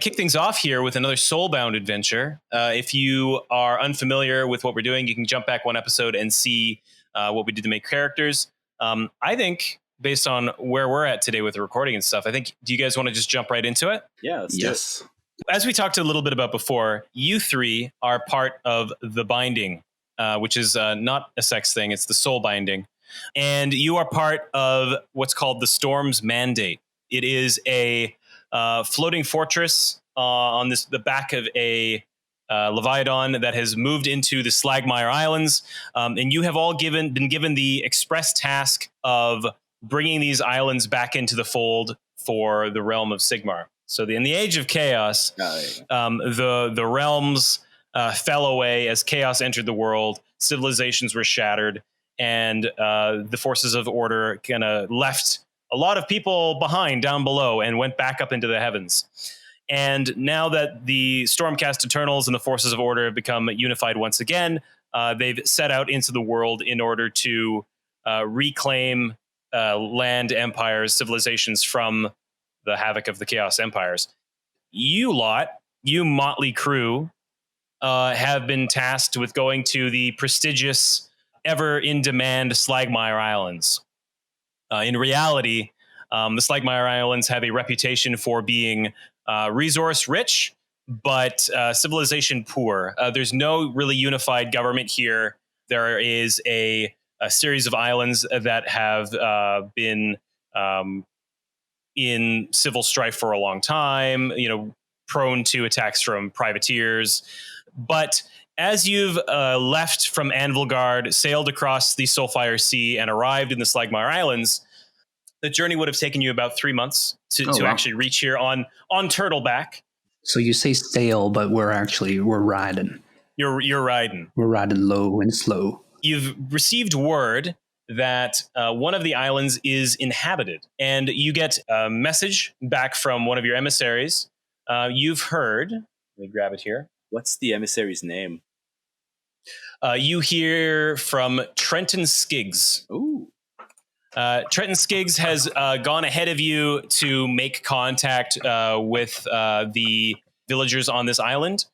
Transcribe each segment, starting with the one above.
kick things off here with another Soulbound adventure. If you are unfamiliar with what we're doing, you can jump back one episode and see what we did to make characters. I think, based on where we're at today with the recording and stuff, do you guys want to just jump right into it? Yeah, let's do it. As we talked a little bit about before, you three are part of the Binding, which is not a sex thing. It's the Soul Binding. And you are part of what's called the Storm's Mandate. It is a floating fortress on the back of a Leviathan that has moved into the Slagmire Islands. And you have all been given the express task of bringing these islands back into the fold for the realm of Sigmar. So in the Age of Chaos, the realms fell away as chaos entered the world. Civilizations were shattered, and the forces of order kind of left a lot of people behind down below and went back up into the heavens. And now that the Stormcast Eternals and the forces of order have become unified once again, they've set out into the world in order to reclaim land, empires, civilizations from the havoc of the Chaos Empires. You motley crew, have been tasked with going to the prestigious, ever in demand Slagmire Islands. In reality, the Slagmire Islands have a reputation for being resource rich, but civilization poor. There's no really unified government here. There is a series of islands that have been in civil strife for a long time, prone to attacks from privateers. But as you've left from Anvilgard, sailed across the Soulfire Sea, and arrived in the Slagmire Islands, the journey would have taken you about 3 months to actually reach here on Turtleback. So you say sail, but we're riding. You're riding. We're riding low and slow. You've received word that one of the islands is inhabited, and you get a message back from one of your emissaries. You've heard. Let me grab it here. What's the emissary's name? You hear from Trenton Skiggs. Ooh. Trenton Skiggs has gone ahead of you to make contact with the villagers on this island.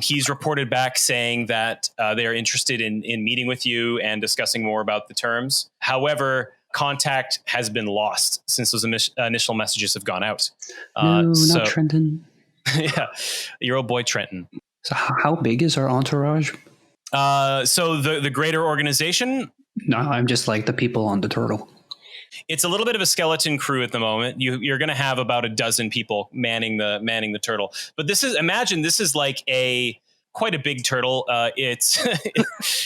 He's reported back saying that they are interested in meeting with you and discussing more about the terms. However, contact has been lost since those initial messages have gone out. Not Trenton. Yeah, your old boy Trenton. So how big is our entourage? So the greater organization? No, I'm just like the people on the turtle. It's a little bit of a skeleton crew at the moment. You're going to have about a dozen people manning the turtle. But this is like quite a big turtle. It's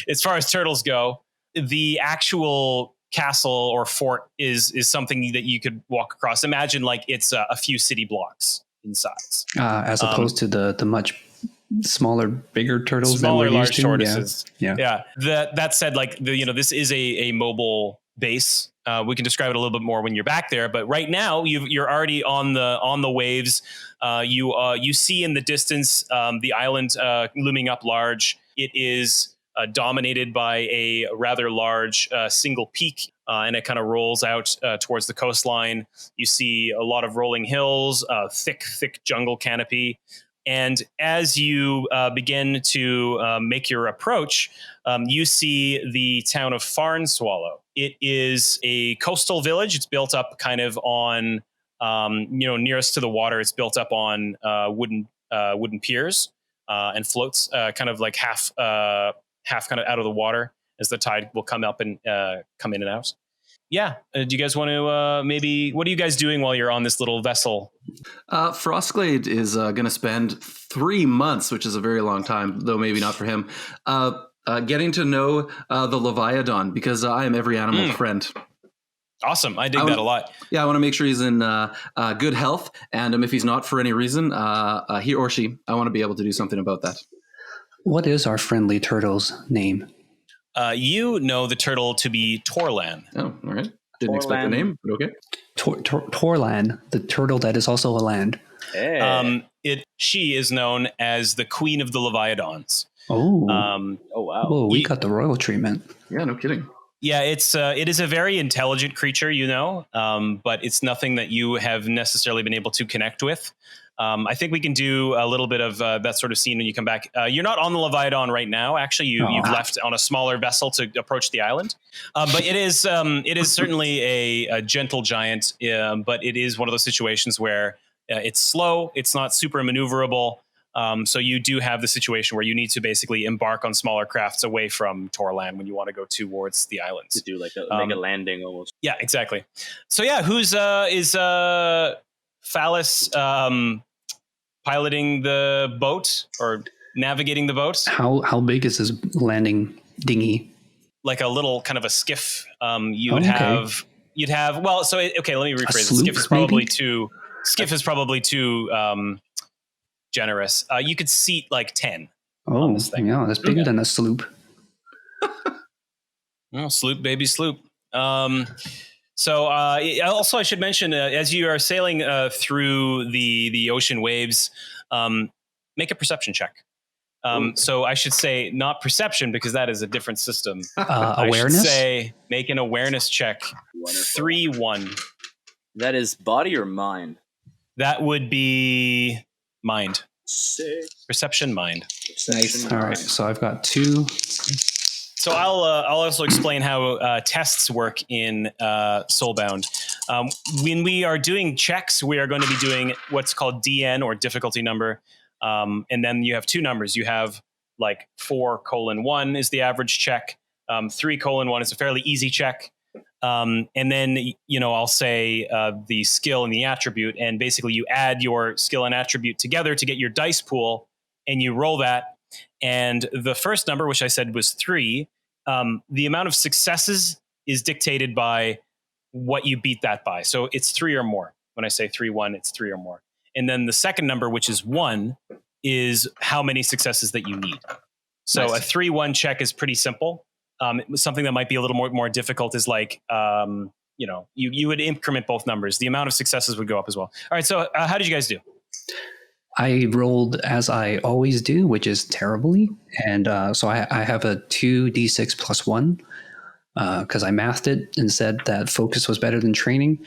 as far as turtles go, the actual castle or fort is something that you could walk across. Imagine like it's a few city blocks in size, as opposed to the much smaller, bigger turtles. Smaller, large tortoises. Yeah. That said, like this is a mobile base. We can describe it a little bit more when you're back there, but right now you're already on the waves. You see in the distance the island looming up large. It is dominated by a rather large single peak, and it kind of rolls out towards the coastline. You see a lot of rolling hills, thick jungle canopy. And as you begin to make your approach, you see the town of Farnswallow. It is a coastal village. It's built up kind of on, nearest to the water. It's built up on wooden piers and floats, kind of like half kind of out of the water as the tide will come up and come in and out. Yeah. Do you guys want to what are you guys doing while you're on this little vessel? Frostglade is going to spend 3 months, which is a very long time, though maybe not for him, getting to know the Leviathan, because I am every animal friend. Awesome. I dig that a lot. Yeah, I want to make sure he's in good health. And if he's not for any reason, he or she, I want to be able to do something about that. What is our friendly turtle's name? You know the turtle to be Torlan. Oh, all right. Didn't expect the name, but okay. Torlan, the turtle that is also a land. Hey. She is known as the Queen of the Leviathans. Oh. Oh, wow. Whoa, we got the royal treatment. Yeah, no kidding. Yeah, it is a very intelligent creature, but it's nothing that you have necessarily been able to connect with. I think we can do a little bit of that sort of scene when you come back. You're not on the Leviathan right now. Actually, you've left on a smaller vessel to approach the island. But it is certainly a gentle giant, but it is one of those situations where it's slow. It's not super maneuverable. So you do have the situation where you need to basically embark on smaller crafts away from Torland when you want to go towards the islands. To do like make a landing almost. Yeah, exactly. So yeah, who's is Phallus piloting the boat or navigating the boat? How big is this landing dinghy? Like a little kind of a skiff. You'd have. Well, so let me rephrase. Sloop, skiff is probably too. Skiff is probably too generous. You could seat like 10. Oh, on this thing. Yeah, that's bigger than a sloop. Oh, sloop, baby, sloop. Also, I should mention, as you are sailing through the ocean waves, make a perception check. So I should say not perception because that is a different system. Awareness? I should say make an awareness check. 3-1. That is body or mind? That would be mind. Sick. Perception, mind. Nice. All right, so I've got 2. So I'll also explain how tests work in Soulbound. When we are doing checks, we are going to be doing what's called DN or difficulty number. And then you have 2 numbers. You have like 4:1 is the average check. 3:1 is a fairly easy check. And then, I'll say the skill and the attribute. And basically you add your skill and attribute together to get your dice pool and you roll that. And the first number, which I said was 3, the amount of successes is dictated by what you beat that by. So it's 3 or more. When I say 3-1, it's 3 or more. And then the second number, which is 1, is how many successes that you need. So nice. A 3-1 check is pretty simple. Something that might be a little more difficult is like, you would increment both numbers. The amount of successes would go up as well. All right. So how did you guys do? I rolled as I always do, which is terribly. And so I have a 2d6 plus 1 because I mathed it and said that focus was better than training.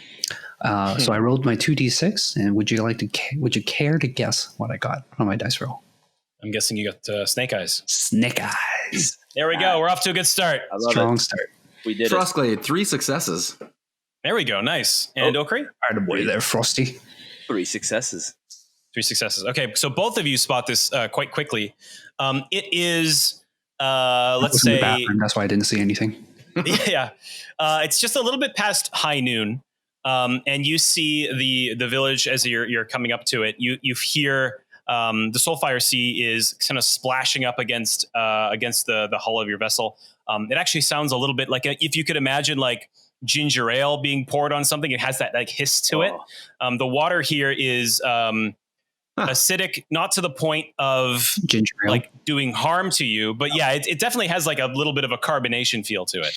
So I rolled my 2d6. And would you care to guess what I got on my dice roll? I'm guessing you got snake eyes. Snake eyes. There we go. We're off to a good start. Strong start. We did Frostglade, 3 successes. There we go. Nice. And Okri? Attaboy there, Frosty. 3 successes. 3 successes. Okay, so both of you spot this quite quickly. It is, let's say... That's why I didn't see anything. Yeah. It's just a little bit past high noon. And you see the village as you're coming up to it. You hear... the Soulfire Sea is kind of splashing up against the hull of your vessel. It actually sounds a little bit like if you could imagine like ginger ale being poured on something. It has that like hiss to it. The water here is acidic, not to the point of ginger ale like doing harm to you, but yeah, it definitely has like a little bit of a carbonation feel to it.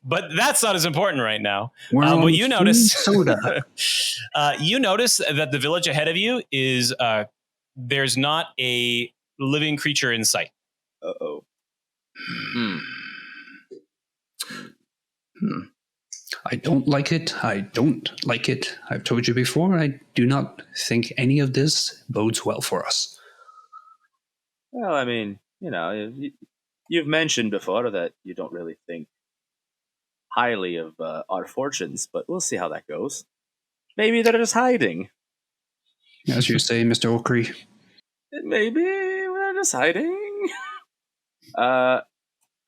But that's not as important right now. But you notice soda. You notice that the village ahead of you is there's not a living creature in sight. Uh-oh. I don't like it. I don't like it. I've told you before, I do not think any of this bodes well for us. Well, I mean, you've mentioned before that you don't really think highly of our fortunes, but we'll see how that goes. Maybe they're just hiding. As you say, Mr. Okri. Maybe we're just hiding.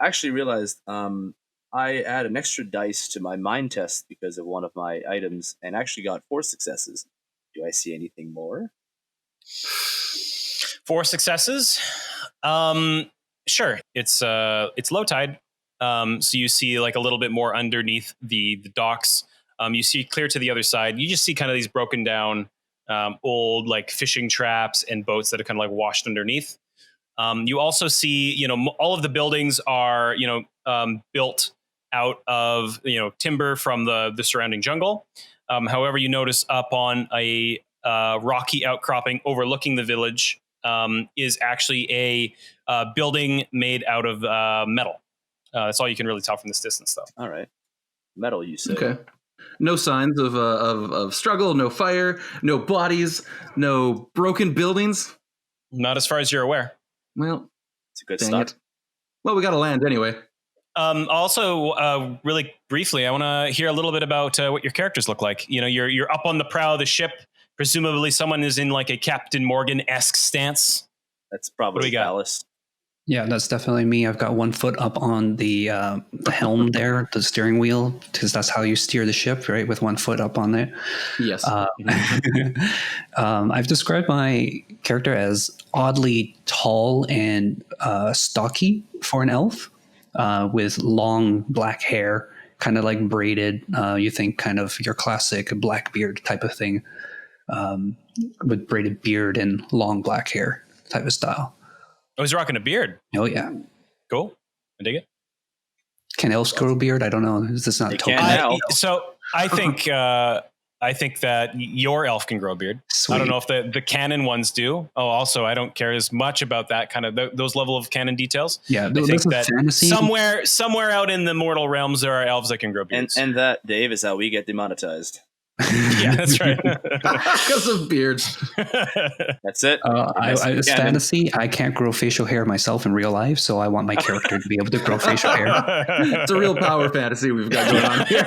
Actually realized I add an extra dice to my mind test because of one of my items and actually got 4 successes. Do I see anything more? 4 successes? Sure. It's low tide. So you see like a little bit more underneath the docks. You see clear to the other side. You just see kind of these broken down old like fishing traps and boats that are kind of like washed underneath. You also see, all of the buildings are, built out of, timber from the surrounding jungle. However, you notice up on a rocky outcropping overlooking the village is actually a building made out of metal. That's all you can really tell from this distance, though. All right. Metal, you say. Okay. No signs of struggle, no fire, no bodies, no broken buildings. Not as far as you're aware. Well, It's a good dang start. it. Well, we got to land anyway. Also, really briefly, I want to hear a little bit about what your characters look like. You know, you're up on the prow of the ship. Presumably, someone is in like a Captain Morgan-esque stance. That's What do probably we got? Alice. Yeah, that's definitely me. I've got 1 foot up on the helm there, the steering wheel, because that's how you steer the ship, right? With 1 foot up on there. Yes. I've described my character as oddly tall and stocky for an elf, with long black hair, kind of like braided. You think kind of your classic black beard type of thing, with braided beard and long black hair type of style. Oh, he's rocking a beard. Oh yeah. Cool. I dig it. Can elves grow a beard? I don't know. Is this not They token? can now. So I think that your elf can grow a beard. Sweet. I don't know if the canon ones do. Oh, also, I don't care as much about that kind of those level of canon details. Yeah, I this think is that fantasy. somewhere out in the mortal realms, there are elves that can grow beards. And that, Dave, is how we get demonetized. yeah, that's right. Because of beards. That's it. It's fantasy. I can't grow facial hair myself in real life, so I want my character to be able to grow facial hair. It's a real power fantasy we've got going on here.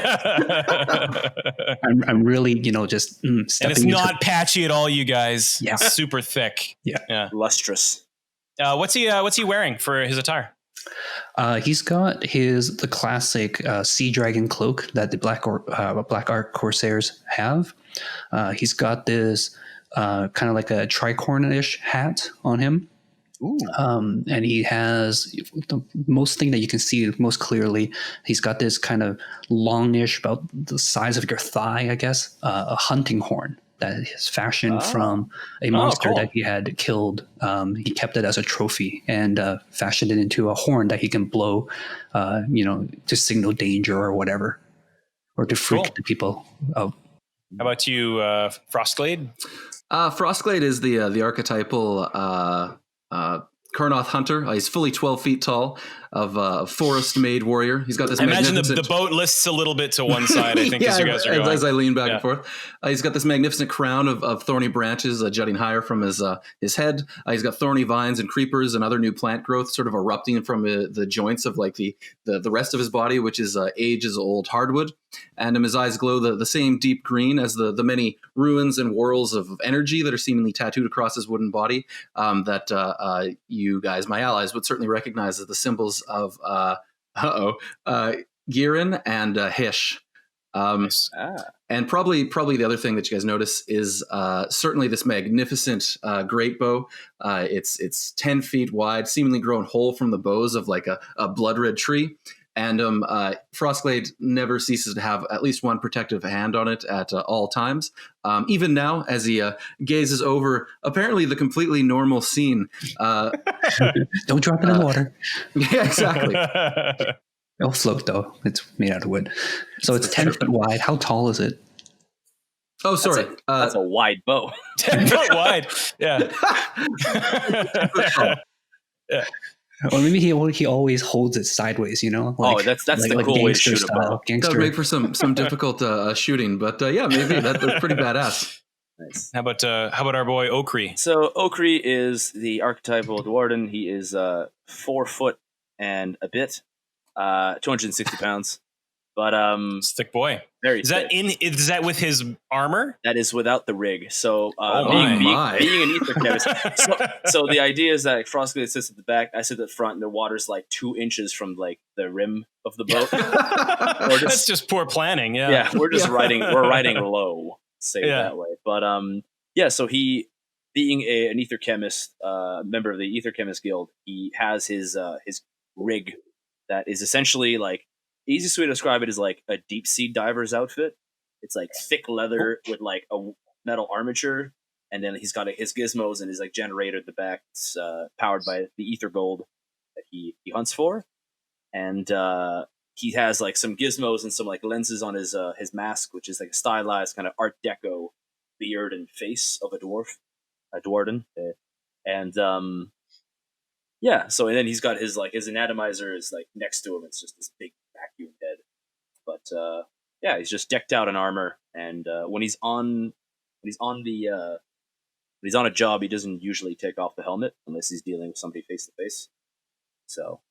I'm really, just stepping and it's into- not patchy at all, you guys. Yeah. It's super thick. Yeah. Lustrous. What's he wearing for his attire? He's got the classic sea dragon cloak that the Black Ark Corsairs have. He's got this kind of like a tricorn-ish hat on him. Ooh. And he has the most thing that you can see most clearly. He's got this kind of longish, about the size of your thigh, I guess, a hunting horn that is fashioned from a monster cool. that he had killed. He kept it as a trophy and fashioned it into a horn that he can blow, to signal danger or whatever, or to freak Cool. the people out. How about you, Frostglade? Frostglade is the archetypal Kurnoth hunter. He's fully 12 feet tall, of forest-made warrior. He's got this I imagine the magnificent... boat lists a little bit to one side, I think, yeah, as you guys are going. as I lean back and forth. He's got this magnificent crown of thorny branches jutting higher from his head. He's got thorny vines and creepers and other new plant growth sort of erupting from the joints of like the rest of his body, which is ages-old hardwood. And his eyes glow the same deep green as the many ruins and whorls of energy that are seemingly tattooed across his wooden body, that you guys, my allies, would certainly recognize as the symbols of Girin and Hish. And probably the other thing that you guys notice is certainly this magnificent great bow. It's 10 feet wide, seemingly grown whole from the boughs of like a blood red tree. And Frostglade never ceases to have at least one protective hand on it at all times. Even now, as he gazes over apparently the completely normal scene. Don't drop it in the water. Yeah, exactly. It'll float though. It's made out of wood. So it's 10 feet wide. How tall is it? Oh, sorry. That's a wide bow. 10 foot wide. Yeah. Yeah. Or maybe he always holds it sideways, That's the cool way to shoot a bow. That would make for some difficult shooting, but yeah, maybe that's pretty badass. Nice. How about our boy Okri? So Okri is the Archetypal Warden. He is 4 foot and a bit, 260 pounds. But Stick boy. very Is that thick. is that with his armor? That is without the rig. So my. being an ether chemist, so the idea is that Frostglade sits at the back, I sit at the front, and the water's like 2 inches from like the rim of the boat. That's just poor planning. Yeah. Yeah, we're riding low, say it that way. But so he, being an ether chemist, member of the Ether Chemist Guild, he has his rig that is essentially like, the easiest way to describe it is like a deep sea diver's outfit. It's like thick leather with like a metal armature, and then he's got his gizmos and his like generator at the back. It's powered by the ether gold that he hunts for, and he has like some gizmos and some like lenses on his mask, which is like a stylized kind of Art Deco beard and face of a dwarven, and Yeah. So and then he's got his anatomizer is like next to him. It's just this big vacuum head. But yeah, he's just decked out in armor, and when he's on a job, he doesn't usually take off the helmet unless he's dealing with somebody face to face. So,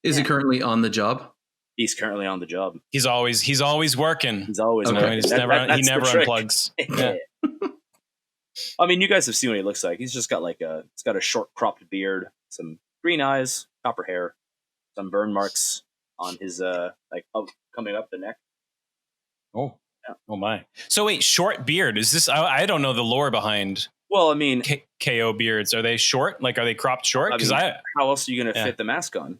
Is he currently on the job? he's currently on the job. He's always working. He's always Okay. working. He never That's the trick. unplugs. Yeah. I mean, you guys have seen what he looks like. He's just got he's got a short cropped beard, some green eyes, copper hair, some burn marks on his coming up the neck. Oh. Yeah. Oh my. So wait, short beard. Is this? I don't know the lore behind Well, I mean, KO beards. Are they short? Like, are they cropped short? Because how else are you going to fit the mask on?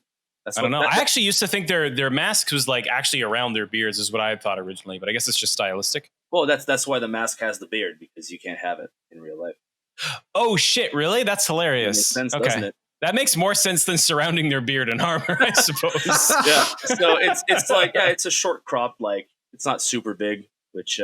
I don't know. I actually used to think their masks was like actually around their beards is what I had thought originally, but I guess it's just stylistic. Well, that's why the mask has the beard, because you can't have it in real life. Oh shit! Really? That's hilarious. Makes sense, okay, doesn't it? that makes more sense than surrounding their beard in armor, I suppose. Yeah. So it's like it's a short crop, like it's not super big, which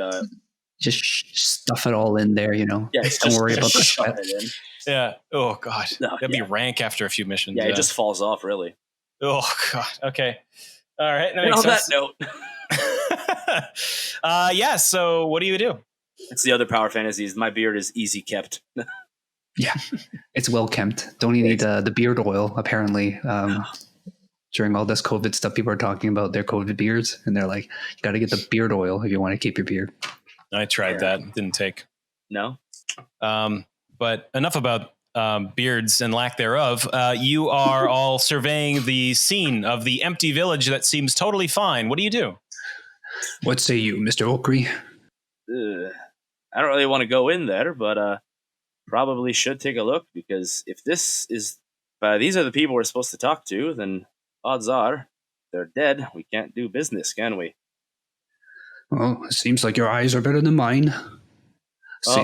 Just stuff it all in there, you know. yeah, Don't worry about the shove sweat. it in. Yeah. Oh god, No, that'd be rank after a few missions. Yeah, it just falls off, really. Oh god. Okay. All right. That And makes on sense. that note, Yeah. So what do you do? it's the other power fantasies. My beard is easy kept. Yeah, it's well kept. Don't you need the beard oil? Apparently, during all this COVID stuff, people are talking about their COVID beards, and they're like, "You got to get the beard oil if you want to keep your beard." I tried that. Didn't take. No. But enough about beards and lack thereof. You are all surveying the scene of the empty village that seems totally fine. What do you do? What say you, Mr. Okri? I don't really want to go in there, but probably should take a look, because if these are the people we're supposed to talk to, then odds are they're dead. We can't do business, can we? Well, it seems like your eyes are better than mine.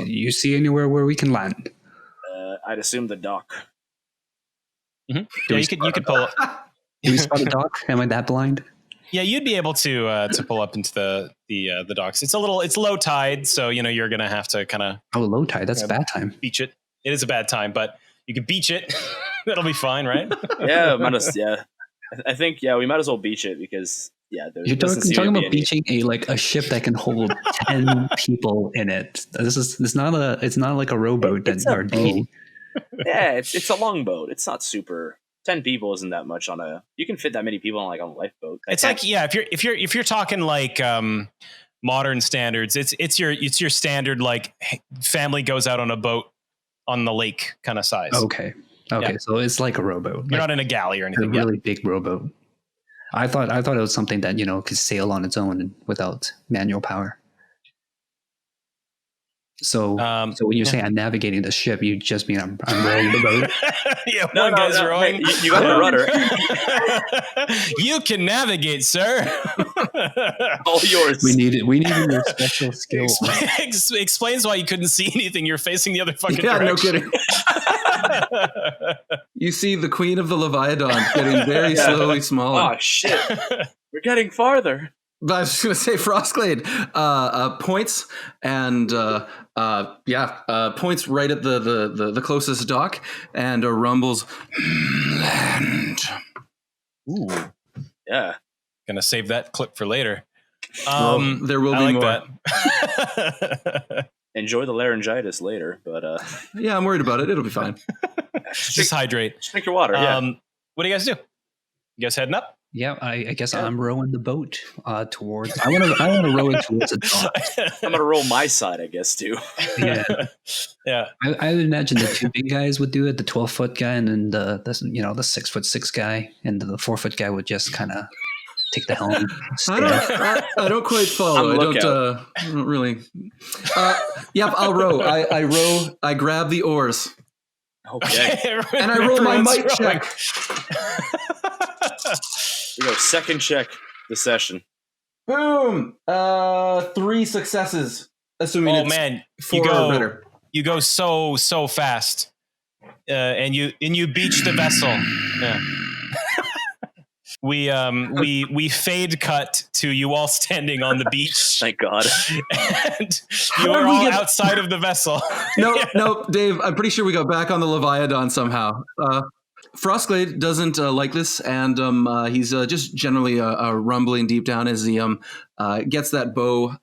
You see anywhere where we can land? I'd assume the dock. Mm-hmm. Yeah, you could pull up. Do we spot a dock? Am I that blind? Yeah, you'd be able to pull up into the docks. It's low tide, so you're gonna have to kind of Low tide. That's a bad time. beach it. It is a bad time, but you can beach it. That'll be fine, right? Yeah, I think we might as well beach it, because You're talking about beaching a ship that can hold 10 people in it. It's not like a rowboat or dinghy. Yeah, it's a longboat. It's not super. 10 people isn't that much you can fit that many people on a lifeboat. It's like, if you're talking like modern standards, it's your standard like family goes out on a boat on the lake kind of size. Okay. Yeah. So it's like a rowboat. You're not in a galley or anything. A really big rowboat. I thought it was something that could sail on its own without manual power. So when you say I'm navigating the ship, you just mean I'm rowing the boat. Yeah, one guy's rowing. Hey, you got the rudder. You can navigate, sir. All yours. We needed your special skill. Explains why you couldn't see anything. You're facing the other fucking No direction. kidding. You see the Queen of the Leviathan getting very slowly smaller. Oh shit! We're getting farther. But I was going to say, Frostglade points and points right at the closest dock and rumbles land. Ooh, yeah. Gonna save that clip for later. There will be more. That. Enjoy the laryngitis later, but yeah, I'm worried about it. It'll be fine. Just hydrate. Just drink your water. Yeah. What do you guys do? You guys heading up? Yeah, I guess I'm rowing the boat towards. I want to row it towards a dock. I'm gonna roll my side, I guess, too. Yeah, yeah. I would imagine the two big guys would do it, the 12-foot guy, and then the 6'6" guy, and the 4-foot guy would just kind of take the helm. I don't quite follow. I don't really. Yep, I'll row. I row. I grab the oars. Okay. And I roll my might check. We go second check the session. Boom! 3 successes. Assuming it's man, 4 or better. You go so fast, and you beach the vessel. Yeah. We fade cut to you all standing on the beach. Thank God. And you are all outside of the vessel. No, Dave. I'm pretty sure we got back on the Leviathan somehow. Frostglade doesn't like this, and he's just generally rumbling deep down as he gets that bow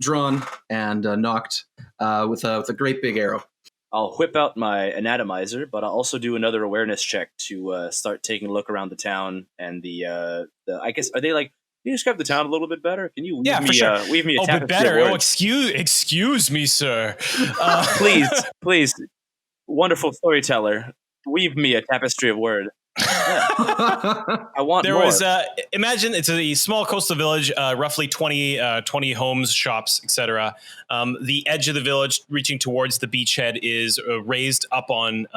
drawn and nocked with a great big arrow. I'll whip out my anatomizer, but I'll also do another awareness check to start taking a look around the town and the I guess, are they like, can you describe the town a little bit better? Can you weave for sure. Weave me a bit tapestry better. of Oh, words? excuse me, sir. Please, wonderful storyteller, weave me a tapestry of word. Yeah. I want There more. was, imagine it's a small coastal village, roughly 20 homes, shops, etc. The edge of the village reaching towards the beachhead is raised up on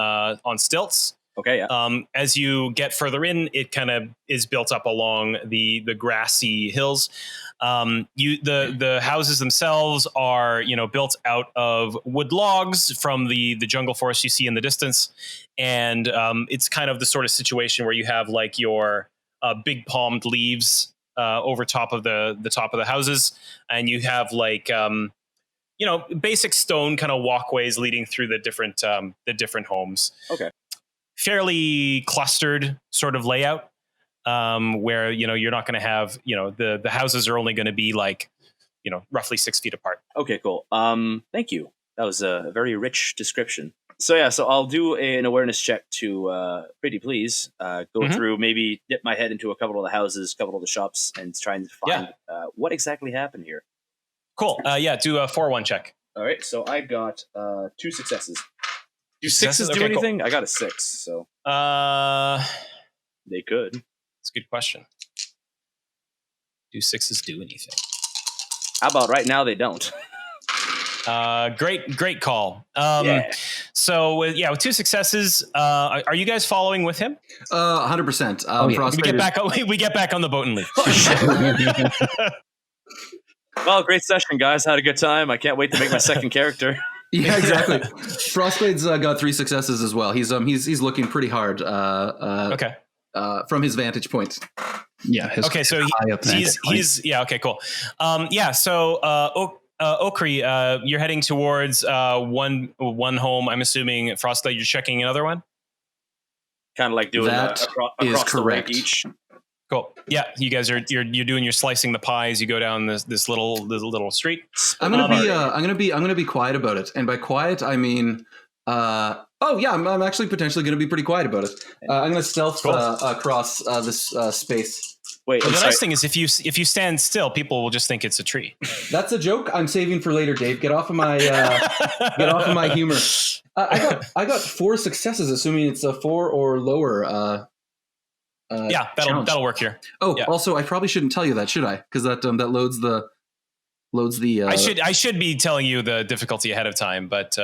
stilts. Okay, yeah. As you get further in, it kind of is built up along the grassy hills. The houses themselves are, built out of wood logs from the jungle forest you see in the distance, and it's kind of the sort of situation where you have like your big palmed leaves over top of the top of the houses, and you have like basic stone kind of walkways leading through the different homes. Okay. Fairly clustered sort of layout, where you're not going to have the houses are only going to be like roughly 6 feet apart. Okay, cool. Thank you. That was a very rich description. So yeah, so I'll do an awareness check to pretty please go through, maybe dip my head into a couple of the houses, couple of the shops, and try and find what exactly happened here. Cool. Do a 4-1 check. All right, so I got 2 successes. Do Successes? sixes do Okay, anything? Cool. I got a 6, so they could. That's a good question. Do 6s do anything? How about right now they don't? Great call. So with 2 successes, are you guys following with him? 100%. We get back on the boat and leave. Well, great session, guys. Had a good time. I can't wait to make my second character. Yeah, exactly. Frostblade's got 3 successes as well. He's looking pretty hard. Okay. From his vantage point. Yeah. So he's okay, cool. So Okri, you're heading towards one home. I'm assuming Frostblade, you're checking another one. Kind of like doing that across correct. The way each. Cool. Yeah, you guys are you're slicing the pies. You go down this little street. I'm gonna be quiet about it, and by quiet I mean I'm actually potentially gonna be pretty quiet about it. I'm gonna stealth across this space. Wait, the nice thing is if you stand still, people will just think it's a tree. That's a joke I'm saving for later, Dave. Get off of my humor. I got 4 successes, assuming it's a 4 or lower. That'll work here. Oh, yeah. Also, I probably shouldn't tell you that, should I? Because that loads the. I should be telling you the difficulty ahead of time, but.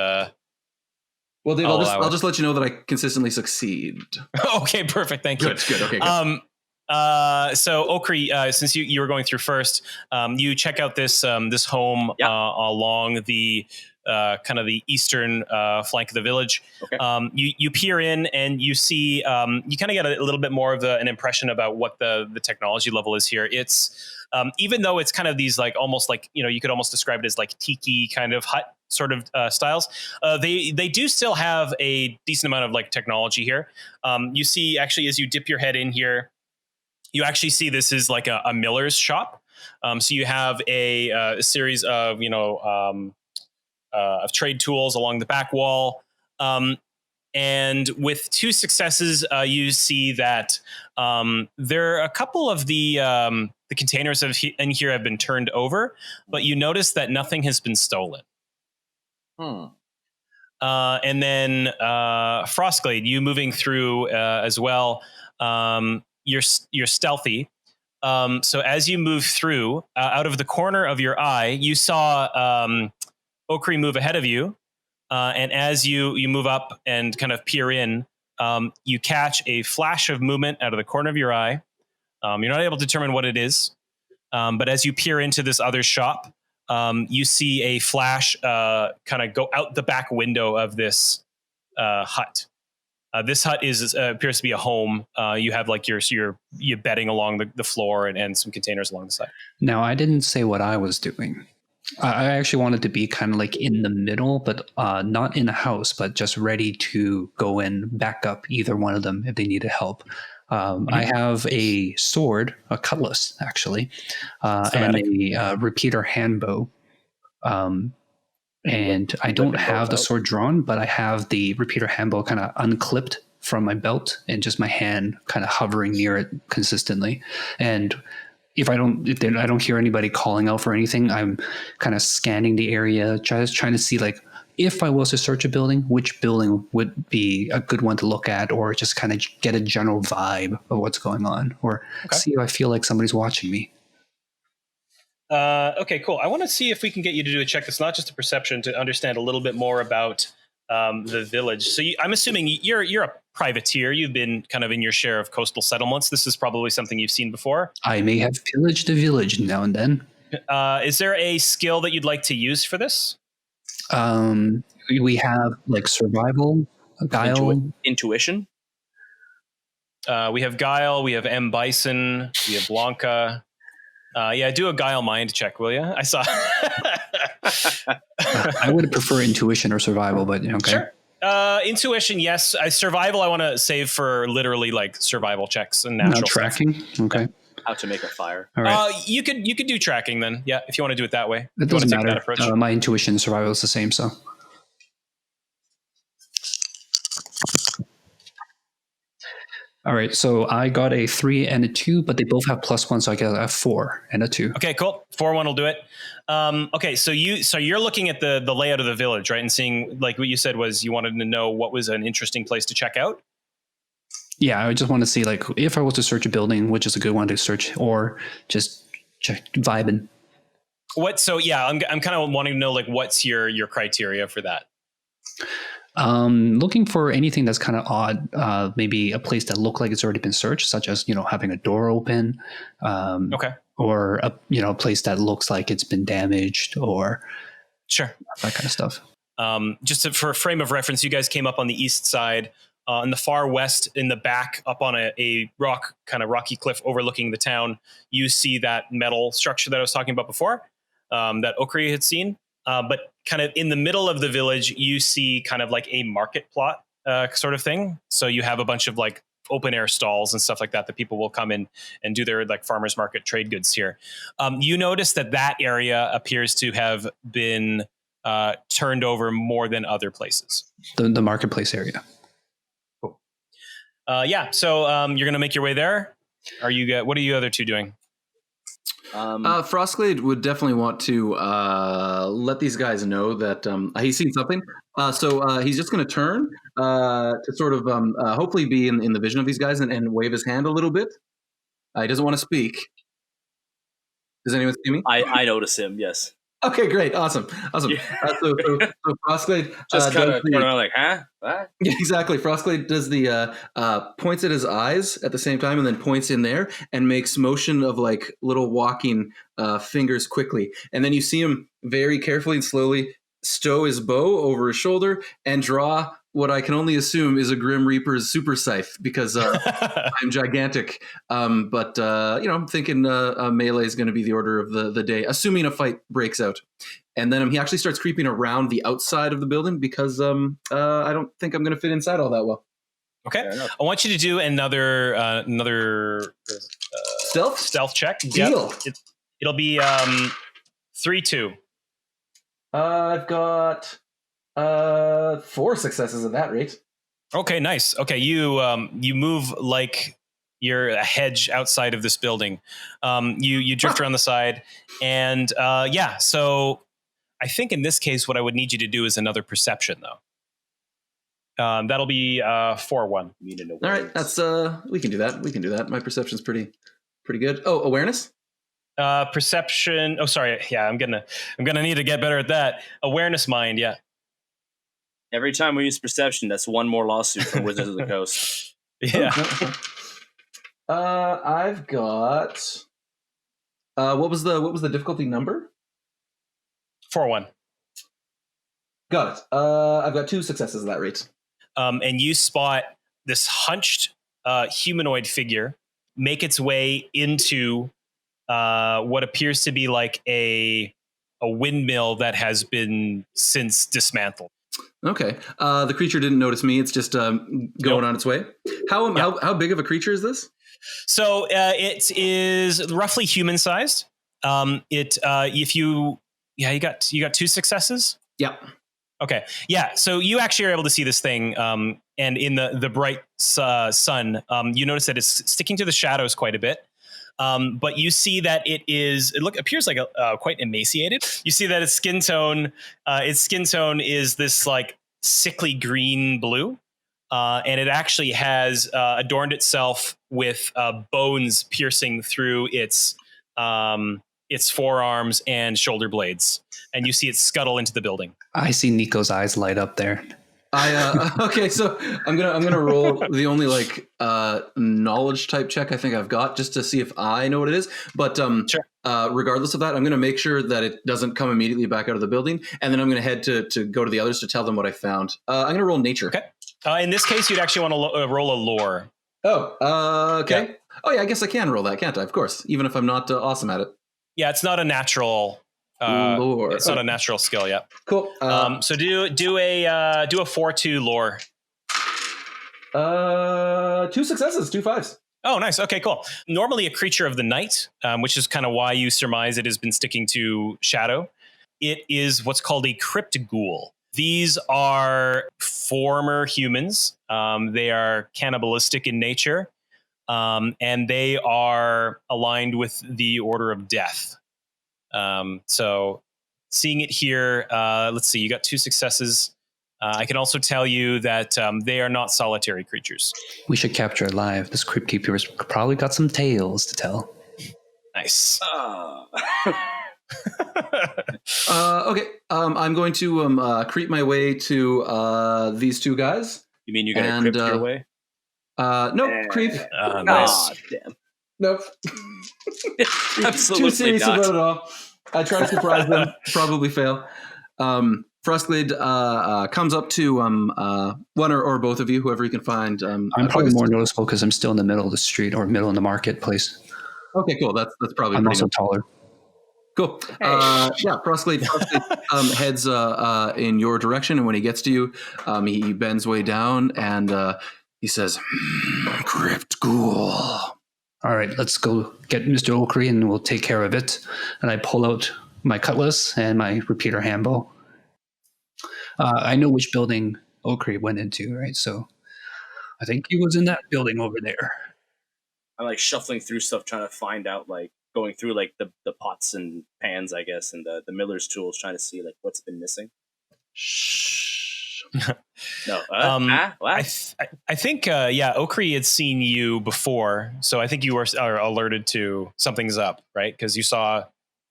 Well, Dave, I'll just let you know that I consistently succeed. Okay, perfect. Thank you. Good. Okay. Good. So Okri, since you were going through first, you check out this home along the kind of the eastern flank of the village. Okay. You peer in and you see you kind of get a little bit more of an impression about what the technology level is here. It's even though it's kind of these like almost like you could almost describe it as like tiki kind of hut sort of styles. They do still have a decent amount of like technology here. You see actually as you dip your head in here, you actually see this is like a miller's shop. So you have a series of of trade tools along the back wall. And with 2 successes, you see that there are a couple of the containers in here have been turned over, but you notice that nothing has been stolen. And then Frostglade, you moving through as well. You're stealthy. So as you move through, out of the corner of your eye, you saw Okri move ahead of you. And as you move up and kind of peer in, you catch a flash of movement out of the corner of your eye. You're not able to determine what it is. But as you peer into this other shop, you see a flash kind of go out the back window of this hut. This hut appears to be a home. You have like your bedding along the floor and some containers along the side. Now, I didn't say what I was doing. I actually wanted to be kind of like in the middle, but not in a house, but just ready to go and back up either one of them if they needed help. I have a sword, a cutlass actually, and a repeater handbow. And I don't have the sword drawn, but I have the repeater handbow kind of unclipped from my belt and just my hand kind of hovering near it consistently. And if I don't hear anybody calling out for anything, I'm kind of scanning the area, just trying to see like if I was to search a building, which building would be a good one to look at, or just kind of get a general vibe of what's going on, or see if I feel like somebody's watching me. Okay, cool. I want to see if we can get you to do a check that's not just a perception, to understand a little bit more about the village. So I'm assuming you're a privateer. You've been kind of in your share of coastal settlements. This is probably something you've seen before. I may have pillaged a village now and then. Is there a skill that you'd like to use for this? We have like survival, guile, intuition. We have guile. We have M. Bison. We have Blanca. Yeah, do a guile mind check, will you? I saw. I would prefer intuition or survival, but okay. Sure. Intuition, yes. Survival, I want to save for literally like survival checks and natural tracking. Stuff. Okay. How to make a fire. All right. You could do tracking then. Yeah, if you want to do it that way. It doesn't matter. My intuition and survival is the same, so. All right, so I got a 3 and a 2, but they both have +1, so I get a 4 and a 2. Okay, cool. 4-1 will do it. Okay, so you're looking at the layout of the village, right, and seeing like what you said was you wanted to know what was an interesting place to check out. Yeah, I just want to see like if I was to search a building, which is a good one to search, or just check vibing. What? So yeah, I'm kind of wanting to know like what's your criteria for that. Looking for anything that's kind of odd, maybe a place that looked like it's already been searched, such as, having a door open, or a place that looks like it's been damaged, or sure, that kind of stuff. Just for a frame of reference, you guys came up on the east side, in the far west, in the back, up on a rocky cliff overlooking the town. You see that metal structure that I was talking about before, that Okri had seen. But kind of in the middle of the village, you see kind of like a market plot sort of thing. So you have a bunch of like open air stalls and stuff like that people will come in and do their like farmers market trade goods here. You notice that area appears to have been turned over more than other places. The marketplace area. Cool. Yeah. So you're going to make your way there. What are you other two doing? Frostglade would definitely want to let these guys know that he's seen something. So he's just going to turn to sort of hopefully be in the vision of these guys and wave his hand a little bit. He doesn't want to speak. Does anyone see me? I notice him, yes. Okay, great. Awesome. Yeah. So Frostglade just kind of turn around like, huh? What? Yeah, exactly. Frostglade does the points at his eyes at the same time and then points in there and makes motion of like little walking fingers quickly. And then you see him very carefully and slowly stow his bow over his shoulder and draw what I can only assume is a Grim Reaper's super scythe because I'm gigantic. But I'm thinking melee is going to be the order of the day, assuming a fight breaks out. And then he actually starts creeping around the outside of the building because I don't think I'm going to fit inside all that well. Okay, I want you to do another stealth check. Deal. Yep. It'll be 3-2. I've got 4 successes at that rate. Okay, nice. Okay, you move like you're a hedge outside of this building. You drift around the side, and so I think in this case, what I would need you to do is another perception, though. That'll be 4-1. All right, that's we can do that. My perception's pretty good. Oh, awareness. Perception. Oh, sorry. Yeah, I'm gonna need to get better at that. Awareness mind. Yeah. Every time we use perception, that's one more lawsuit from Wizards of the Coast. Yeah. I've got. What was the difficulty number? 4-1. Got it. I've got 2 successes at that rate. And you spot this hunched humanoid figure make its way into what appears to be like a a windmill that has been since dismantled. Okay. The creature didn't notice me. It's just going on its way. How big of a creature is this? So it is roughly human sized. You got 2 successes. Yep. Okay. Yeah. So you actually are able to see this thing, and in the bright sun, you notice that it's sticking to the shadows quite a bit. But you see that it appears like quite emaciated. You see that its skin tone is this like sickly green blue, and it actually has adorned itself with bones piercing through its forearms and shoulder blades, and you see it scuttle into the building. I see Nico's eyes light up there. Okay, so I'm gonna roll the only knowledge type check I think I've got just to see if I know what it is. But Sure. Regardless of that, I'm gonna make sure that it doesn't come immediately back out of the building, and then I'm gonna head to go to the others to tell them what I found. I'm gonna roll nature. Okay. In this case, you'd actually want to roll a lore. Oh, okay. Yeah. Oh yeah, I guess I can roll that, can't I? Of course, even if I'm not awesome at it. Yeah, it's not a natural. Lore. It's not a natural skill yet. Cool. So do a 4-2 lore. 2 successes, 2 5s. Oh, nice. Okay, cool. Normally a creature of the night, which is kind of why you surmise it has been sticking to shadow. It is what's called a Crypt Ghoul. These are former humans. They are cannibalistic in nature, and they are aligned with the Order of Death. So seeing it here, let's see, you got 2 successes. I can also tell you that they are not solitary creatures. We should capture it live. This Crypt Keeper's probably got some tales to tell. Nice. Okay. I'm going to creep my way to these 2 guys. You mean you're going to crypt your way? Nope, creep. Nice. Damn. Nope. Absolutely Too serious not. about it all. I try to surprise them. Probably fail. Frostglade comes up to one or both of you, whoever you can find. I'm probably more noticeable because I'm still in the middle of the street or middle of the marketplace. Okay, cool. That's probably. I'm also taller. Cool. Frostglade heads in your direction, and when he gets to you, he bends way down and he says, "Crypt Ghoul." All right, let's go get Mr. Okri and we'll take care of it. And I pull out my cutlass and my repeater handbow. I know which building Okri went into, right? So I think he was in that building over there. I'm shuffling through stuff, trying to find out, going through the pots and pans, I guess, and the miller's tools, trying to see what's been missing. Shh. No. I think Okri had seen you before, so I think you are alerted to something's up, right? Because you saw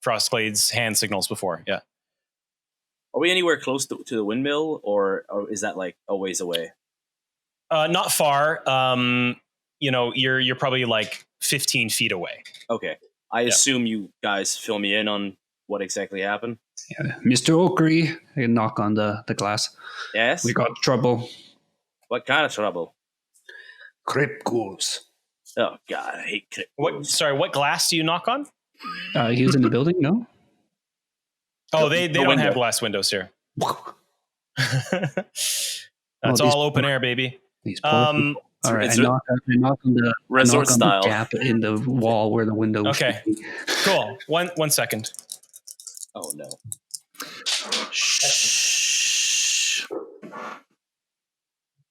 Frostglade's hand signals before. Yeah. Are we anywhere close to the windmill, or is that a ways away? Not far. You're probably 15 feet away. Okay. I assume you guys fill me in on what exactly happened. Yeah. Mr. Okri, I knock on the glass. Yes? We got trouble. What kind of trouble? Crypt Ghouls. Oh, God, I hate crypt ghouls. What glass do you knock on? He was in the building, no? Oh, they don't window. have glass windows here. That's all open air, baby. These poor people. All right, I knock on the resort style gap in the wall where the window was. Okay, cool. One second. Oh, no. Shh.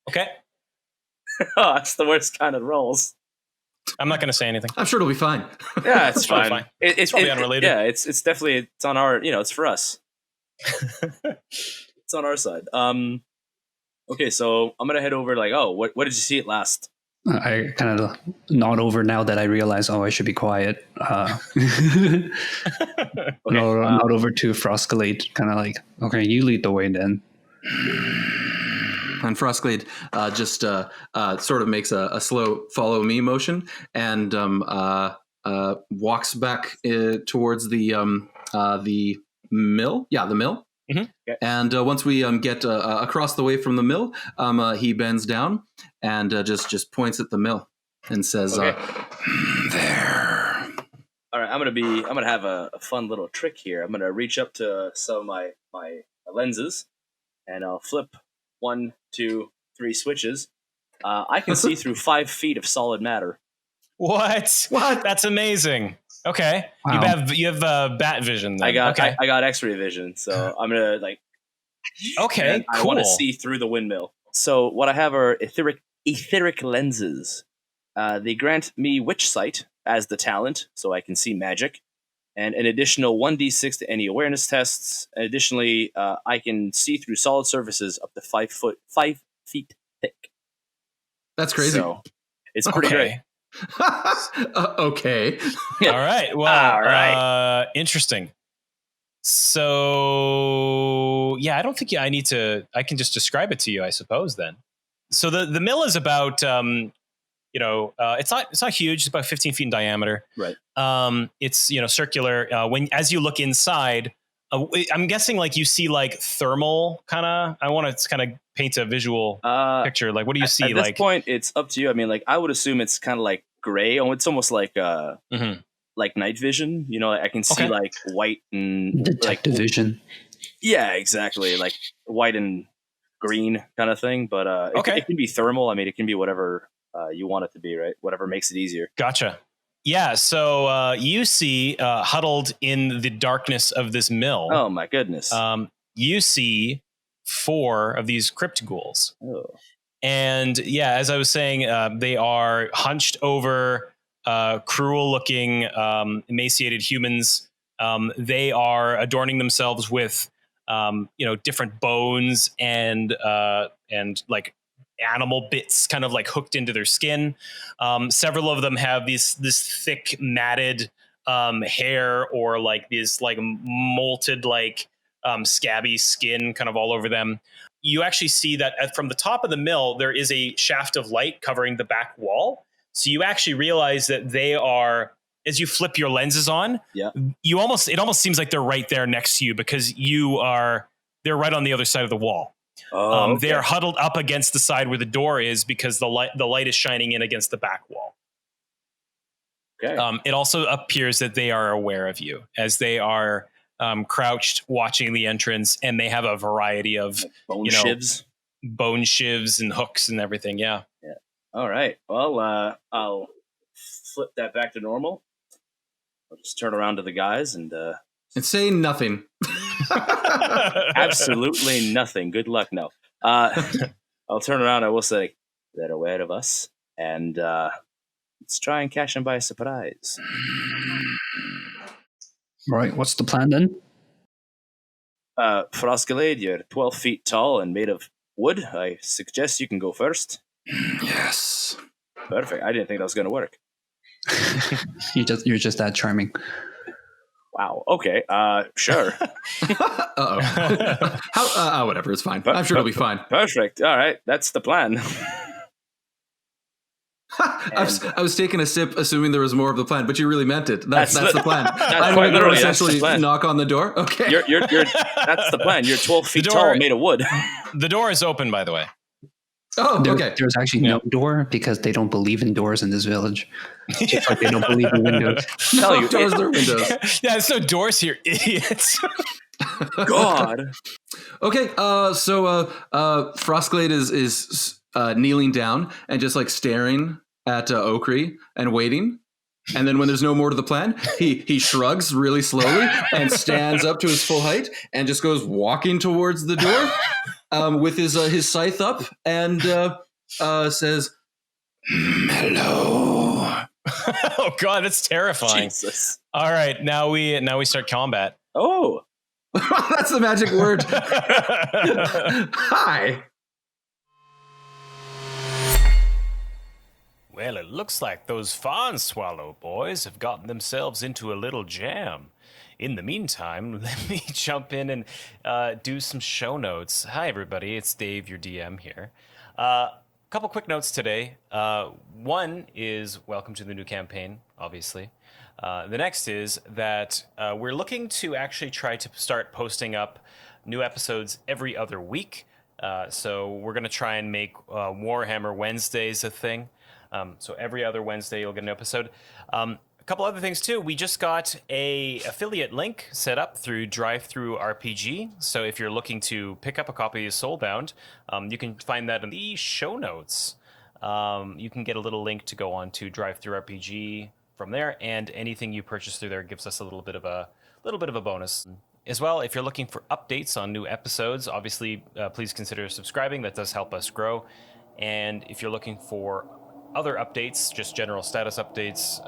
Okay. Oh, that's the worst kind of rolls. I'm not going to say anything. I'm sure it'll be fine. Yeah, it's Probably fine. fine. It's probably unrelated. Yeah, it's definitely, it's on our, it's for us. It's on our side. Okay, so I'm going to head over what did you see at last? I kind of nod over now that I realize, I should be quiet. Okay, nod over to Frostglade, kind of okay, you lead the way then. And Frostglade just sort of makes a slow follow me motion and walks back towards the mill. Yeah, the mill. Mm-hmm. Okay. And once we get across the way from the mill, he bends down and just points at the mill and says, Okay. "There." All right, I'm gonna have a fun little trick here. I'm gonna reach up to some of my lenses, and I'll flip 1, 2, 3 switches. I can see through 5 feet of solid matter. What? That's amazing. Okay, Wow. you have bat vision. Then. I got okay. I got X-ray vision, so I'm gonna like. Okay, and cool. I want to see through the windmill. So what I have are etheric lenses. They grant me witch sight as the talent, so I can see magic, and an additional 1d6 to any awareness tests. And additionally, I can see through solid surfaces up to 5 feet thick. That's crazy. So it's pretty great. Okay. All right. Well, All right. Interesting. So, yeah, I don't think I can just describe it to you, I suppose, then. So the mill is about, it's not huge. It's about 15 feet in diameter. Right. It's, circular. As you look inside, I'm guessing like you see like thermal kind of, I want to kind of paint a visual picture. Like, what do you see? At this point, it's up to you. I mean, like, I would assume it's kind of like gray. Oh, it's almost like like night vision. I can see like white and detective vision. Yeah, exactly. Like white and green kind of thing. But it can be thermal. I mean, it can be whatever you want it to be, right? Whatever makes it easier. Gotcha. Yeah. So you see huddled in the darkness of this mill. Oh my goodness. You see 4 of these crypt ghouls. Oh. And yeah, as I was saying, they are hunched over cruel-looking, emaciated humans. They are adorning themselves with, different bones and like animal bits, kind of like hooked into their skin. Several of them have this thick matted hair, or like this like molted like scabby skin, kind of all over them. You actually see that from the top of the mill, there is a shaft of light covering the back wall. So you actually realize that they are, as you flip your lenses on, it almost seems like they're right there next to you, because they're right on the other side of the wall. Oh, okay. They are huddled up against the side where the door is, because the light is shining in against the back wall. Okay. It also appears that they are aware of you, as they are crouched watching the entrance, and they have a variety of bone shivs and hooks and everything. Yeah. All right. Well, I'll flip that back to normal. I'll just turn around to the guys and say nothing. Absolutely nothing. Good luck. No. I'll turn around. I will say they're aware of us, and let's try and catch them by surprise. Right. What's the plan then? Froskelade, you're 12 feet tall and made of wood. I suggest you can go first. Yes. Perfect. I didn't think that was going to work. You're just that charming. Wow. Okay. Sure. Uh-oh. Whatever. It's fine. I'm sure it'll be fine. Perfect. All right. That's the plan. I was taking a sip, assuming there was more of the plan, but you really meant it. That's the plan. I'm going to essentially knock on the door. Okay. You're that's the plan. You're 12 feet tall, made of wood. The door is open, by the way. Oh, okay. There's actually no door, because they don't believe in doors in this village. Just like they don't believe in windows. No doors or windows. Yeah, there's no doors here, idiots. God. Okay. So Frostglade is kneeling down and just like staring at Okri and waiting. And then when there's no more to the plan, he shrugs really slowly and stands up to his full height and just goes walking towards the door with his scythe up and says, "Hello." Oh God, that's terrifying. Jesus. All right, now we start combat. Oh, that's the magic word. Hi. Well, it looks like those Farnswallow boys have gotten themselves into a little jam. In the meantime, let me jump in and do some show notes. Hi, everybody. It's Dave, your DM here. Couple quick notes today. One is welcome to the new campaign, obviously. The next is that we're looking to actually try to start posting up new episodes every other week. So we're going to try and make Warhammer Wednesdays a thing. So every other Wednesday you'll get an episode. A couple other things too. We just got a affiliate link set up through Drive-Thru RPG. So if you're looking to pick up a copy of Soulbound, you can find that in the show notes. You can get a little link to go on to Drive-Thru RPG from there, and anything you purchase through there gives us a little bit of a bonus. As well, if you're looking for updates on new episodes, obviously, please consider subscribing. That does help us grow. And if you're looking for other updates, just general status updates,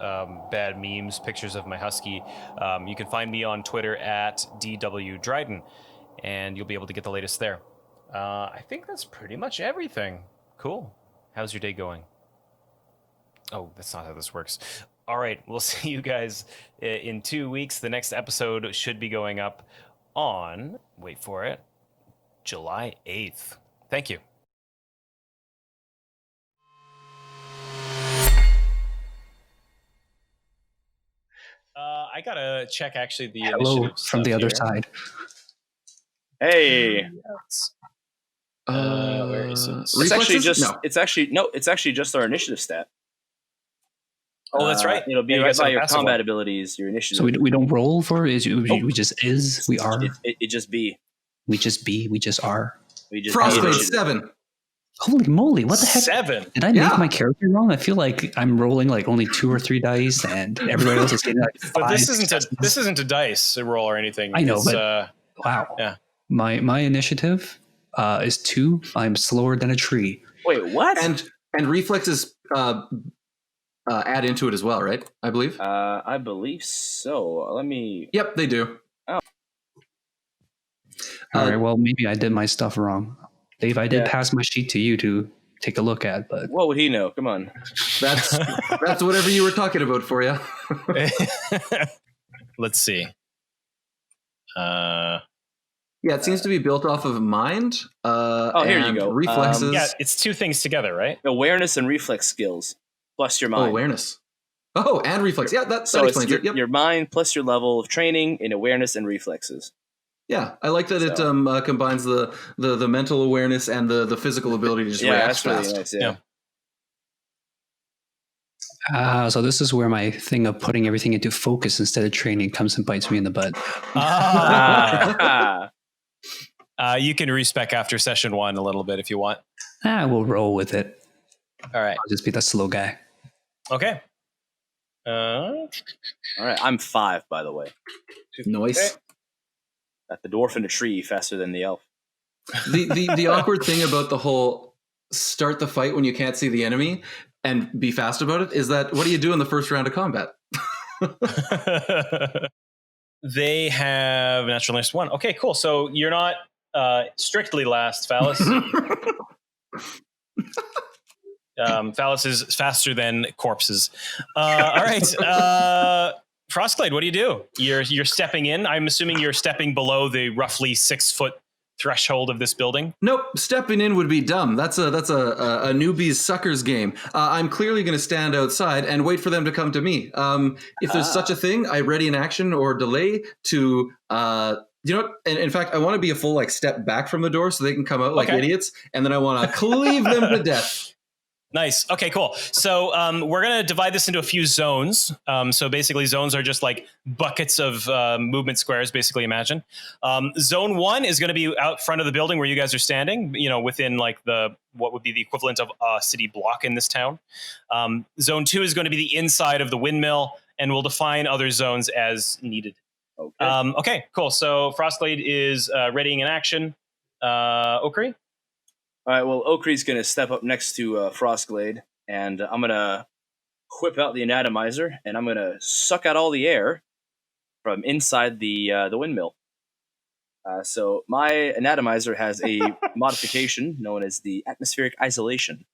bad memes, pictures of my husky, you can find me on Twitter at DWDryden, and you'll be able to get the latest there. I think that's pretty much everything. Cool. How's your day going? Oh, that's not how this works. All right, we'll see you guys in 2 weeks. The next episode should be going up on, wait for it, July 8th. Thank you. I gotta check actually the Hello initiative from the stuff other here. side. Hey, Where is it? it's actually Reflexes? just No. it's actually just our initiative stat. Oh, that's right. It'll be Yeah, you right guys by have a your passive combat one. abilities, your initiative. So we don't roll for it. Nope. We just is. We are. It just be. We just be. We just are. We just be Frostblade initiative. 7. Holy moly! What the heck? 7. Did I Yeah. make my character wrong? I feel like I'm rolling like only 2 or 3 dice, and everybody else is getting like 5. But this isn't a dice roll or anything. I know, It's, but- Wow. Yeah. My initiative is 2. I'm slower than a tree. Wait, what? And reflexes add into it as well, right? I believe. I believe so. Let me. Yep, they do. All right. Well, maybe I did my stuff wrong, Dave. I did Yeah. pass my sheet to you to take a look at, but What would he know? Come on. That's whatever you were talking about for you. Let's see. Yeah, it seems to be built off of mind. here you and go. Reflexes. Yeah, it's 2 things together, right? Awareness and reflex skills plus your mind. Awareness. Oh, and reflex. Yeah, that So it's explains your, it. Yep. your mind plus your level of training in awareness and reflexes. Yeah, I like that it So- combines the mental awareness and the physical ability to just Yeah, react that's really fast. nice. Yeah. so this is where my thing of putting everything into focus instead of training comes and bites me in the butt. Ah. You can respec after session 1 a little bit if you want. We'll roll with it. All right. I'll just be the slow guy. Okay. All right, I'm 5, by the way. Nice. Got the dwarf in a tree faster than the elf. The awkward thing about the whole start the fight when you can't see the enemy and be fast about it is that what do you do in the first round of combat? They have naturalist 1. Okay, cool. So you're not strictly last, Phallus. Phallus is faster than corpses. All right. Frostglade, what do you do? You're stepping in. I'm assuming you're stepping below the roughly 6-foot threshold of this building. Nope, stepping in would be dumb. That's a newbie's suckers game. I'm clearly going to stand outside and wait for them to come to me. If there's such a thing, I ready an action or delay to you know what? In fact, I want to be a full step back from the door so they can come out like idiots, and then I want to cleave them to death. Nice. Okay, cool. So we're going to divide this into a few zones. So basically zones are just like buckets of movement squares, basically imagine. Zone 1 is going to be out front of the building where you guys are standing, within like what would be the equivalent of a city block in this town. Zone 2 is going to be the inside of the windmill, and we'll define other zones as needed. Okay, cool. So Frostglade is readying an action. Okri? All right, well, Okri's going to step up next to Frostglade, and I'm going to whip out the anatomizer, and I'm going to suck out all the air from inside the windmill. So my anatomizer has a modification known as the atmospheric isolation.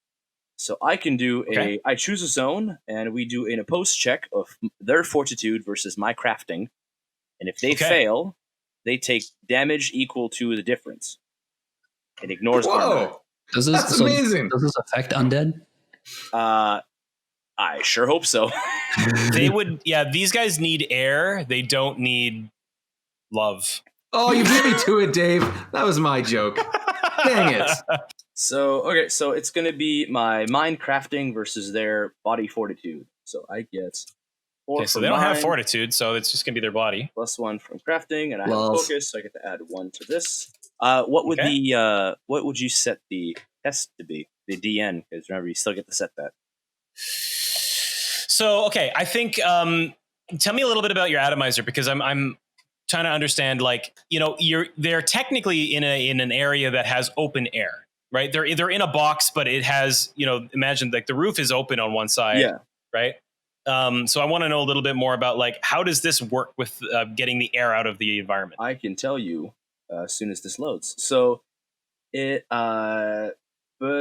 So I can do I choose a zone, and we do an opposed check of their fortitude versus my crafting. And if they fail, they take damage equal to the difference. It ignores armor. That's amazing. Does this affect undead? I sure hope so. They would, these guys need air. They don't need love. Oh, you beat me to it, Dave. That was my joke. Dang it. So it's going to be my mind crafting versus their body fortitude. So I get 4 Okay, so for they don't have mine, fortitude, so it's just gonna be their body. +1 from crafting, and I have Love. focus, so I get to add 1 to this. What would what would you set the test to be? The DN, because remember you still get to set that. So okay, I think tell me a little bit about your atomizer, because I'm trying to understand, like, you know, they're technically in an area that has open air, right? They're in a box, but it has, you know, imagine like the roof is open on one side, Yeah. right? So I want to know a little bit more about, like, how does this work with getting the air out of the environment? I can tell you as soon as this loads. So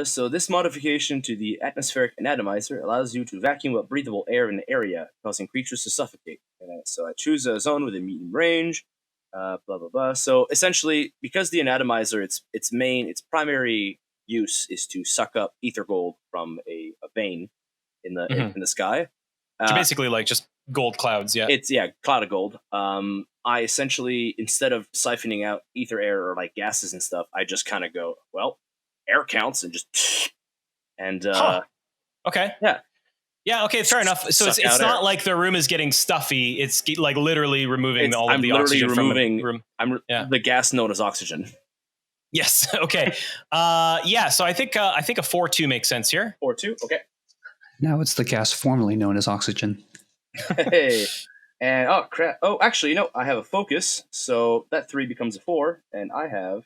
so this modification to the atmospheric anatomizer allows you to vacuum up breathable air in the area, causing creatures to suffocate. So I choose a zone with a medium range, blah blah blah. So essentially, because the anatomizer, its primary use is to suck up ether gold from a vein in the sky. So basically, like, just gold clouds. Yeah. It's cloud of gold. I essentially, instead of siphoning out ether air or like gases and stuff, I just kind of go, well, air counts, and just Okay. Yeah. Okay. Fair enough. So it's not air. like the room is getting stuffy. It's like literally removing all of the oxygen from the room. The gas known as oxygen. Yes. Okay. Yeah. So I think a 4-2 makes sense here. 4-2. Okay. Now it's the gas formerly known as oxygen. Hey. And oh crap! Oh, actually, I have a focus, so that 3 becomes a 4, and I have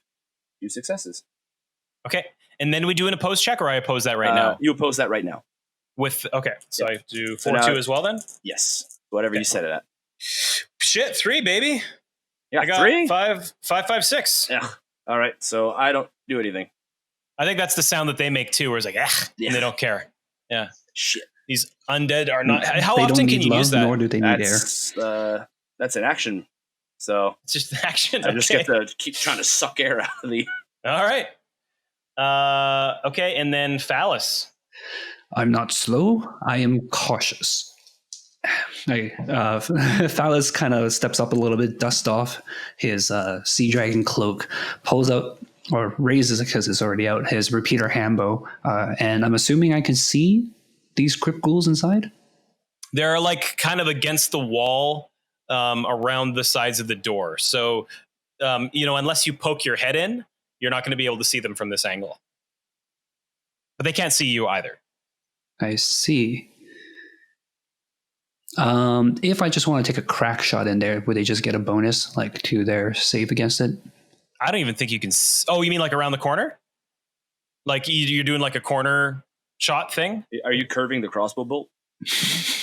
2 successes. Okay, and then we do an opposed check, or I oppose that right now. You oppose that right now. So I have to do 4-2 as well then. Yes, whatever you set it at. Shit, 3, baby. Yeah, I got 3. 5, 6. Yeah. All right, so I don't do anything. I think that's the sound that they make too, where it's like, and they don't care. Yeah. Shit. These undead are not. How they often don't can need you love, use that? nor do they need air. That's an action. So It's just action. I just get to keep trying to suck air out of the. All right. Okay, and then Phallus. I'm not slow. I am cautious. Phallus kind of steps up a little bit, dusts off his sea dragon cloak, pulls out, or raises, because it's already out, his repeater handbow, and I'm assuming I can see these Crypt Ghouls inside? They're like kind of against the wall around the sides of the door. So, unless you poke your head in, you're not going to be able to see them from this angle. But they can't see you either. I see. If I just want to take a crack shot in there, would they just get a bonus, like, to their save against it? I don't even think you can. Oh, you mean like around the corner? Like you're doing like a corner shot thing? Are you curving the crossbow bolt?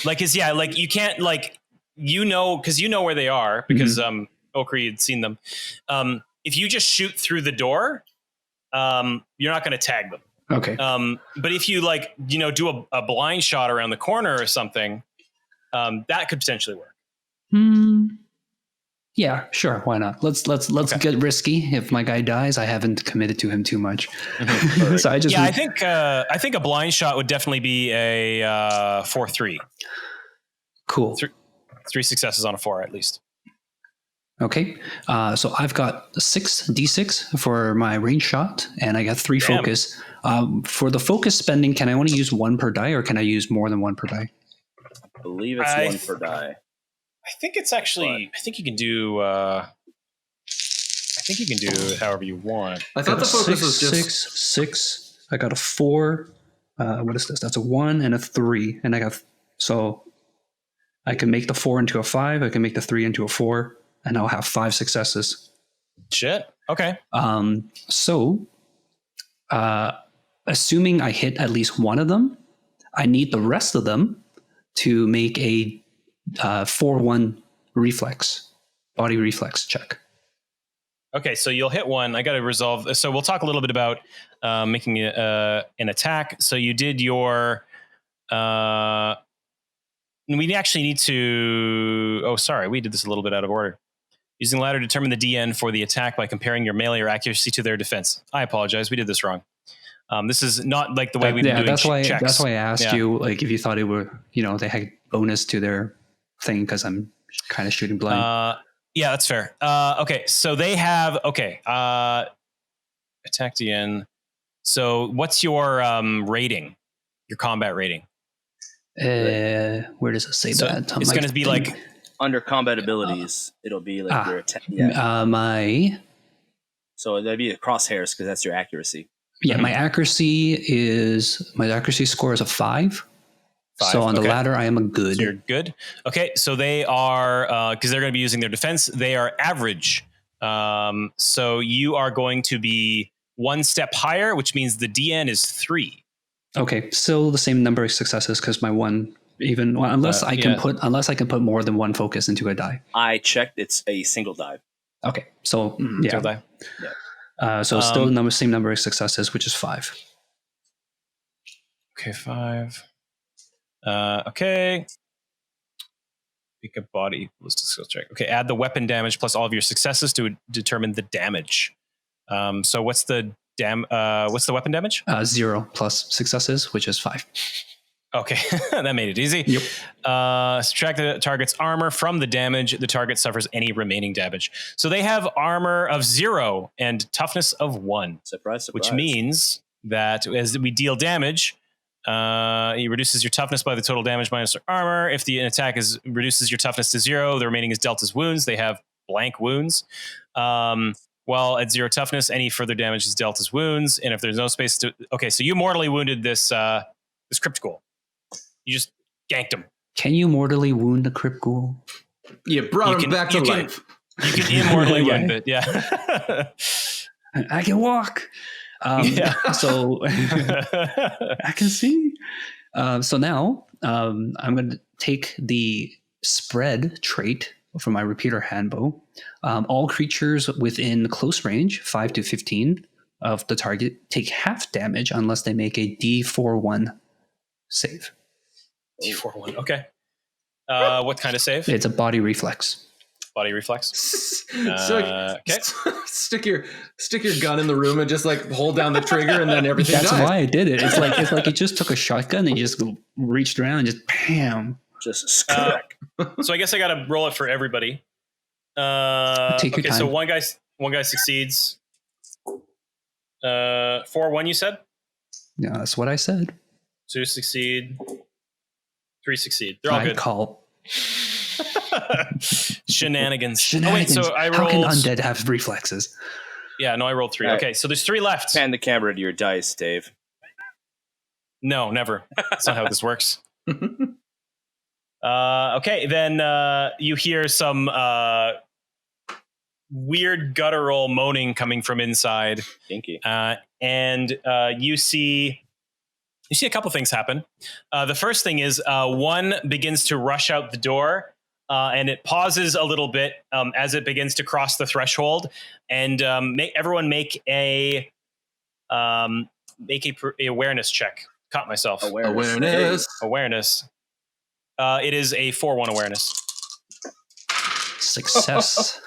Like you can't, like, because you know where they are, because Okri had seen them. If you just shoot through the door, you're not going to tag them. Okay. But if you do a blind shot around the corner or something, that could potentially work. Yeah, sure. Why not? Let's get risky. If my guy dies, I haven't committed to him too much. So I just I think a blind shot would definitely be a 4-3. Cool. 3 successes on a 4 at least. Okay. So I've got 6d6 for my range shot, and I got 3 focus. For the focus spending, can I only use 1 per die, or can I use more than 1 per die? I believe it's 1 per die. I think it's actually. I think you can do. I think you can do it however you want. I thought the focus was just 6. I got a 4. What is this? That's a 1 and a 3, and so I can make the 4 into a 5. I can make the 3 into a 4, and I'll have 5 successes. Shit. Okay. So, assuming I hit at least one of them, I need the rest of them to make a 4-1 body reflex check. Okay, so you'll hit one. I got to resolve. So we'll talk a little bit about making an attack. So you did your. We actually need to. Oh, sorry, we did this a little bit out of order. Using ladder, determine the DN for the attack by comparing your melee or accuracy to their defense. I apologize, we did this wrong. This is not like the way we've been doing checks. That's why I asked you, like, if you thought it were, they had bonus to their thing, because I'm kind of shooting blind. Yeah, that's fair. Okay, so they have attack DN. So what's your rating? Your combat rating? Where does it say So that? it's going to be like Under combat abilities, it'll be like your attack. my So that'd be the crosshairs because that's your accuracy. my accuracy score is a 5. So on the ladder, I am a good. So you're good. Okay, so they are because they're going to be using their defense. They are average. So you are going to be 1 step higher, which means the DN is 3. Okay, still the same number of successes because my one unless I can put more than 1 focus into a die. I checked; it's a single die. Okay, so Single die. so still the same number of successes, which is 5. Okay, 5. Okay. Pick a body ballistic skill check. Okay, add the weapon damage plus all of your successes to determine the damage. So what's the weapon damage? 0 plus successes, which is 5. Okay, that made it easy. Yep. Subtract the target's armor from the damage. The target suffers any remaining damage. So they have armor of 0 and toughness of 1. Surprise, surprise. Which means that as we deal damage, it reduces your toughness by the total damage minus their armor. If the attack reduces your toughness to 0, the remaining is dealt as wounds. They have blank wounds. While at 0 toughness, any further damage is dealt as wounds. And if there's no space to... Okay, so you mortally wounded this Crypt Ghoul. You just ganked him. Can you mortally wound a Crypt Ghoul? You brought him back to life. You can immortally wound it, yeah. I can walk. So I can see. So now I'm going to take the spread trait from my repeater handbow. All creatures within close range, 5 to 15 of the target, take half damage unless they make a D4-1 save. D4-1, okay. What kind of save? It's a body reflex. Body reflex. Okay. Okay. Stick your gun in the room and just like hold down the trigger and then everything That's dies. why I did it. It's like you just took a shotgun and you just reached around and just bam. Just scrack. So I guess I got to roll it for everybody. Take your time. So one guy succeeds. 4-1, you said? Yeah, that's what I said. 2 succeed. 3 succeed. They're all I good. call Shenanigans. Oh wait, so I rolled. How can undead have reflexes? Yeah, no, I rolled 3. Right. Okay, so there's 3 left. Pan the camera to your dice, Dave. No, never. That's not how this works. Okay, then you hear some weird guttural moaning coming from inside. Kinky. And you see a couple things happen. The first thing is one begins to rush out the door, and it pauses a little bit as it begins to cross the threshold. And everyone make a awareness check. Caught myself. Awareness. It is a 4-1 awareness. Success.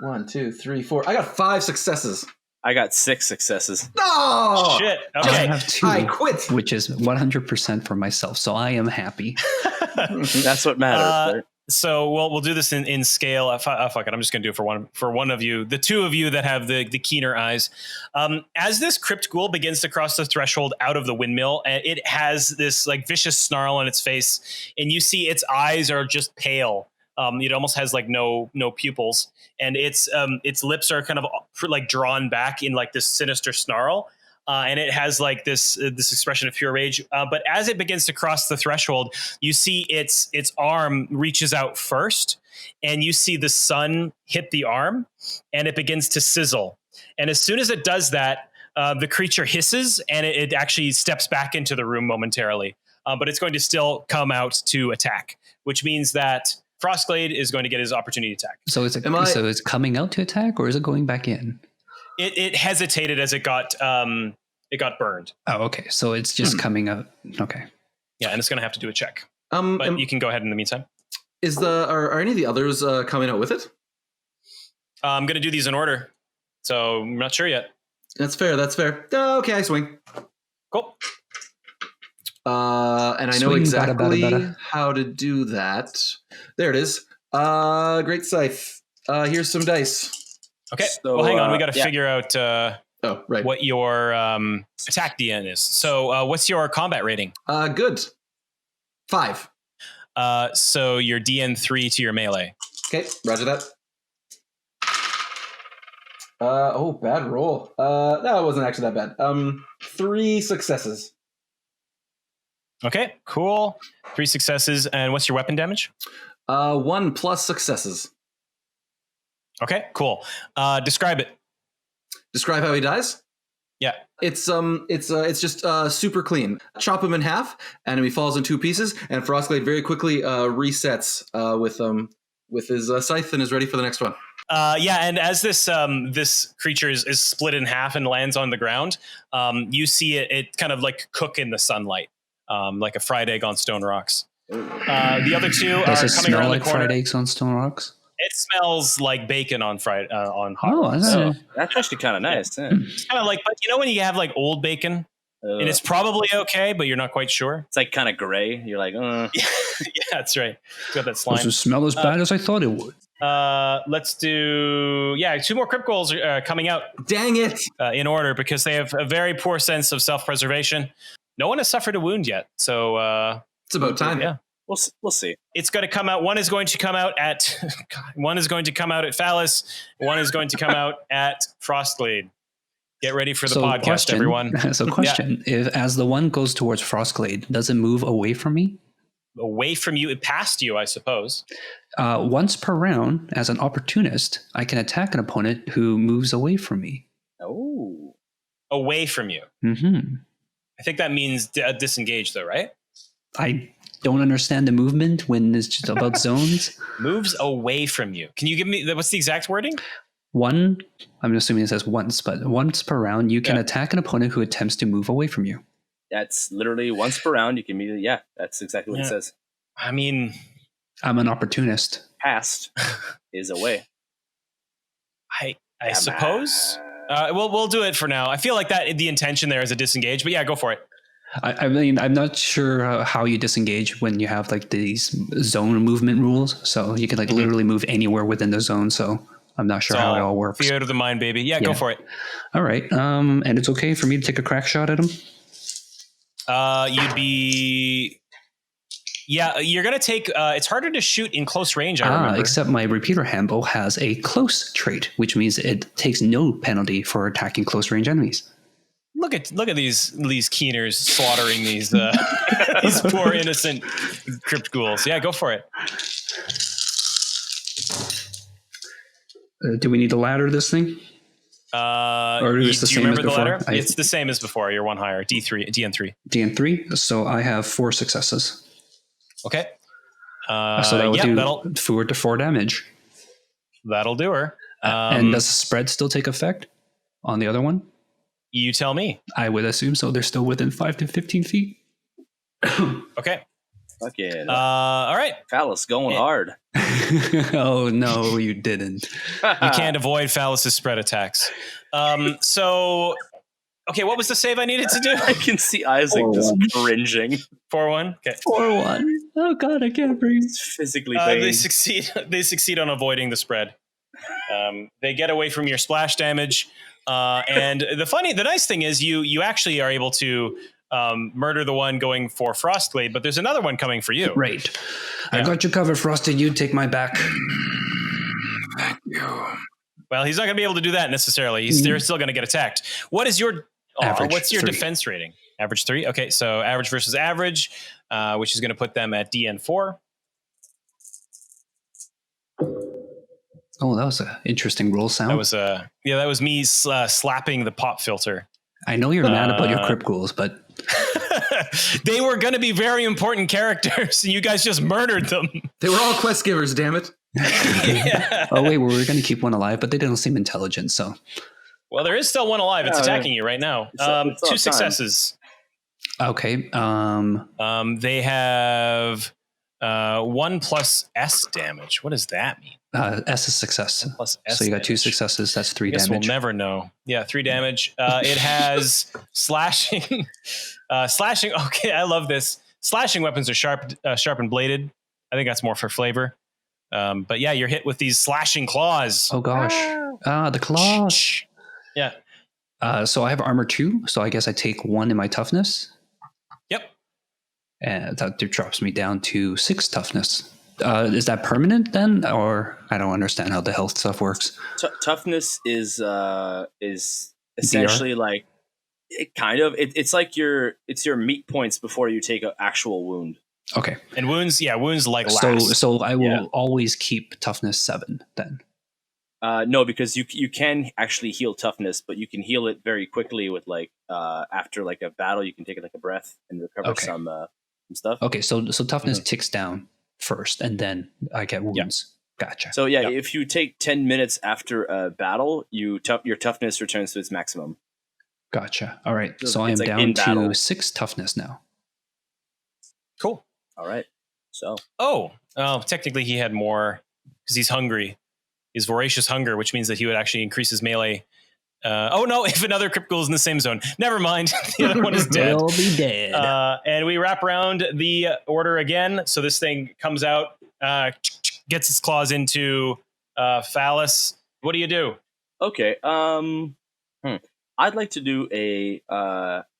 1, 2, 3, 4. I got 5 successes. I got 6 successes. No! Shit. I Okay. have 2. I quit. Which is 100% for myself, so I am happy. That's what matters. Right? So we'll do this in scale. Fuck it. I'm just going to do it for one of you, the 2 of you that have the keener eyes. As this Crypt Ghoul begins to cross the threshold out of the windmill, it has this like vicious snarl on its face, and you see its eyes are just pale. It almost has like no pupils, and its lips are kind of like drawn back in like this sinister snarl. And it has like this expression of pure rage. But as it begins to cross the threshold, you see its arm reaches out first, and you see the sun hit the arm, and it begins to sizzle. And as soon as it does that, the creature hisses, and it actually steps back into the room momentarily. But it's going to still come out to attack, which means that Frostglade is going to get his opportunity to attack. So it's coming out to attack, or is it going back in? It hesitated as it got burned. Oh, okay. So it's just coming out. Okay. Yeah, and it's going to have to do a check. But you can go ahead in the meantime. Are any of the others coming out with it? I'm going to do these in order, so I'm not sure yet. That's fair. Okay, I swing. Cool. And I know exactly how to do that. There it is. Great scythe. Here's some dice. Okay, So, well, hang on. We got to figure out what your attack DN is. So what's your combat rating? Good. 5. So your DN3 to your melee. Okay, roger that. Bad roll. No, it wasn't actually that bad. 3 successes. Okay, cool. 3 successes. And what's your weapon damage? 1 plus successes. Okay, cool. Describe it. Describe how he dies? Yeah. It's just super clean. Chop him in half, enemy falls in 2 pieces, and Frostglade very quickly resets with his scythe and is ready for the next one. And as this creature is split in half and lands on the ground, you see it kind of like cook in the sunlight, like a fried egg on stone rocks. The other 2 are coming around the corner. Fried eggs on stone rocks? It smells like bacon on hot rocks. That's actually kind of nice. Yeah. It's kind of like, but you know when you have like old bacon, and it's probably okay, but you're not quite sure. It's like kind of gray. You're like, yeah, that's right. It's got that slime. Does it smell as bad as I thought it would? Let's do 2 more Crypt Ghouls are coming out. Dang it! In order, because they have a very poor sense of self-preservation. No one has suffered a wound yet, so it's about time. Yeah. We'll see. It's going to come out. One is going to come out at Phallus. One is going to come out at Frostglade. Get ready for the podcast, everyone. So, question: if as the one goes towards Frostglade, does it move away from me? Away from you, past you, I suppose. Once per round, as an opportunist, I can attack an opponent who moves away from me. Oh, away from you. Mm-hmm. I think that means disengage, though, right? I don't understand the movement when it's just about zones. Moves away from you. Can you give me what's the exact wording? I'm assuming it says once, but once per round, you can attack an opponent who attempts to move away from you. That's literally once per round. You can immediately, that's exactly what it says. I mean, I'm an opportunist. Past is away. I suppose. We'll do it for now. I feel like that the intention there is a disengage, but yeah, go for it. I mean, I'm not sure how you disengage when you have like these zone movement rules. So you can like literally move anywhere within the zone. So I'm not sure how it all works. Theater of the mind, baby. Yeah, go for it. All right. And it's okay for me to take a crack shot at him? You'd be... Yeah, you're going to take... it's harder to shoot in close range, I remember. Except my repeater handbow has a close trait, which means it takes no penalty for attacking close range enemies. Look at these keeners slaughtering these these poor innocent Crypt Ghouls. Yeah, go for it. Do we need to ladder this thing? Or is it the same as before? Ladder? It's the same as before. You're 1 higher. DN3. DN3. So I have 4 successes. Okay. So that will do 4 damage. That'll do her. And does the spread still take effect on the other one? You tell me. I would assume so. They're still within 5 to 15 feet. Okay. Fuck yeah. All right. Phallus going hard. Oh, no, you didn't. You can't avoid Phallus's spread attacks. So, okay, what was the save I needed to do? I can see Isaac just cringing. 4-1? Okay. 4-1. Oh, God, I can't breathe. It's physically pain. They succeed on avoiding the spread. They get away from your splash damage. And the nice thing is you actually are able to murder the one going for Frostglade, but there's another one coming for you. Right. I got you covered, Frosty. You take my back. Thank you. Well, he's not going to be able to do that necessarily. They're still going to get attacked. What is your what's your 3. Defense rating? Average 3. Okay, so average versus average, which is going to put them at DN4. Oh, that was an interesting roll sound. That was me slapping the pop filter. I know you're mad about your Crypt Ghouls, but they were going to be very important characters, and you guys just murdered them. They were all quest givers, damn it. Yeah. Oh, wait, we were going to keep one alive, but they didn't seem intelligent, so. Well, there is still one alive. It's attacking you right now. It's 2 successes. Okay. They have 1 plus S damage. What does that mean? S is success. Plus S so you got 2 damage. successes. That's 3 I guess damage. We'll never know. Yeah, 3 damage. It has slashing. Slashing. Okay, I love this. Slashing weapons are sharp and bladed. I think that's more for flavor. But yeah, you're hit with these slashing claws. Oh gosh. The claws. Yeah. So I have armor 2. So I guess I take 1 in my toughness. Yep. and that drops me down to 6 toughness. Is that permanent then, or I don't understand how the health stuff works? Toughness is essentially like it's like your meat points before you take an actual wound. Okay. And wounds like last. So I will always keep toughness 7 then. No, because you can actually heal toughness, but you can heal it very quickly with like after like a battle, you can take it like a breath and recover some stuff. Okay, so toughness ticks down first, and then I get wounds. Yeah. Gotcha. So if you take 10 minutes after a battle, your toughness returns to its maximum. Gotcha. All right, so I am like down to 6 toughness now. Cool. All right. So. Oh, technically he had more because he's hungry. He's voracious hunger, which means that he would actually increase his melee. Oh no! If another Crypt Ghoul is in the same zone, never mind. The other one is dead. They'll be dead. And we wrap around the order again. So this thing comes out, gets its claws into Phallus. What do you do? Okay. I'd like to do a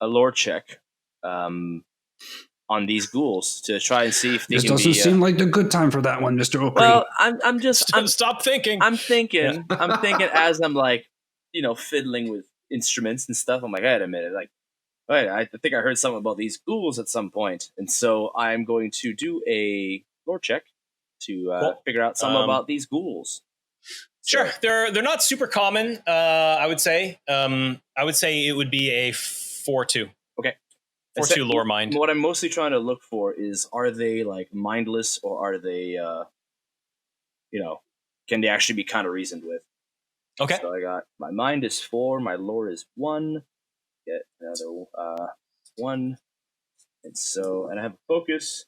lore check on these ghouls to try and see if they this can doesn't seem like the good time for that one, Mr. Oakley. Well, I'm just stop thinking. I'm thinking as I'm like, fiddling with instruments and stuff. I'm like, wait a minute, like, wait, I think I heard something about these ghouls at some point, and so I'm going to do a lore check to figure out something about these ghouls. Sure, they're not super common. I would say it would be a 4-2. Okay. 4-2 lore mind. What I'm mostly trying to look for is, are they like mindless, or are they, can they actually be kind of reasoned with? Okay. So I got my mind is 4, my lore is 1. Get another 1, and I have a focus,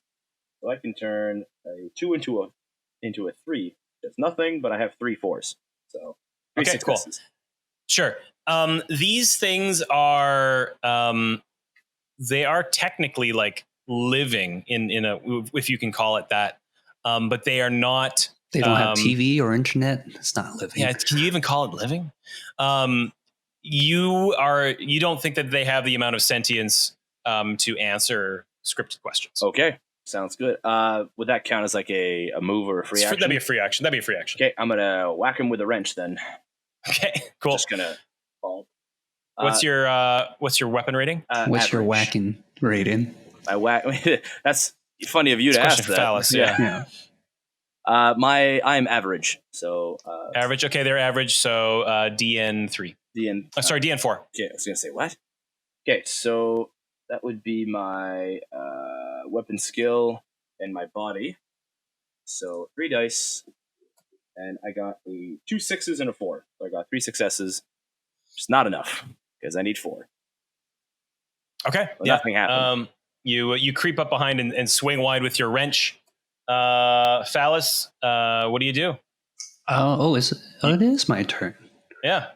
so I can turn a 2 into a 3. It's nothing, but I have 3 4s. So 3 successes. Cool. Sure. These things are they are technically like living in a, if you can call it that, but they are not. They don't have TV or internet. It's not living. Yeah, can you even call it living? You don't think that they have the amount of sentience to answer scripted questions. Okay, sounds good. Would that count as like a move or a free action? That'd be a free action. Okay, I'm gonna whack him with a wrench then. Okay, cool. Just gonna fall. What's your weapon rating? What's average. your whacking rating? I whack. That's funny of you to ask that. Phallus, yeah. I am average. So average. Okay, they're average. So DN3. Sorry, DN4. Okay, I was gonna say what? Okay, so that would be my weapon skill and my body. So 3 dice, and I got 2 6s and a 4. So I got 3 successes. Just not enough because I need 4. Okay, so nothing happened. You creep up behind and swing wide with your wrench. Phallus, what do you do? It is my turn. Yeah.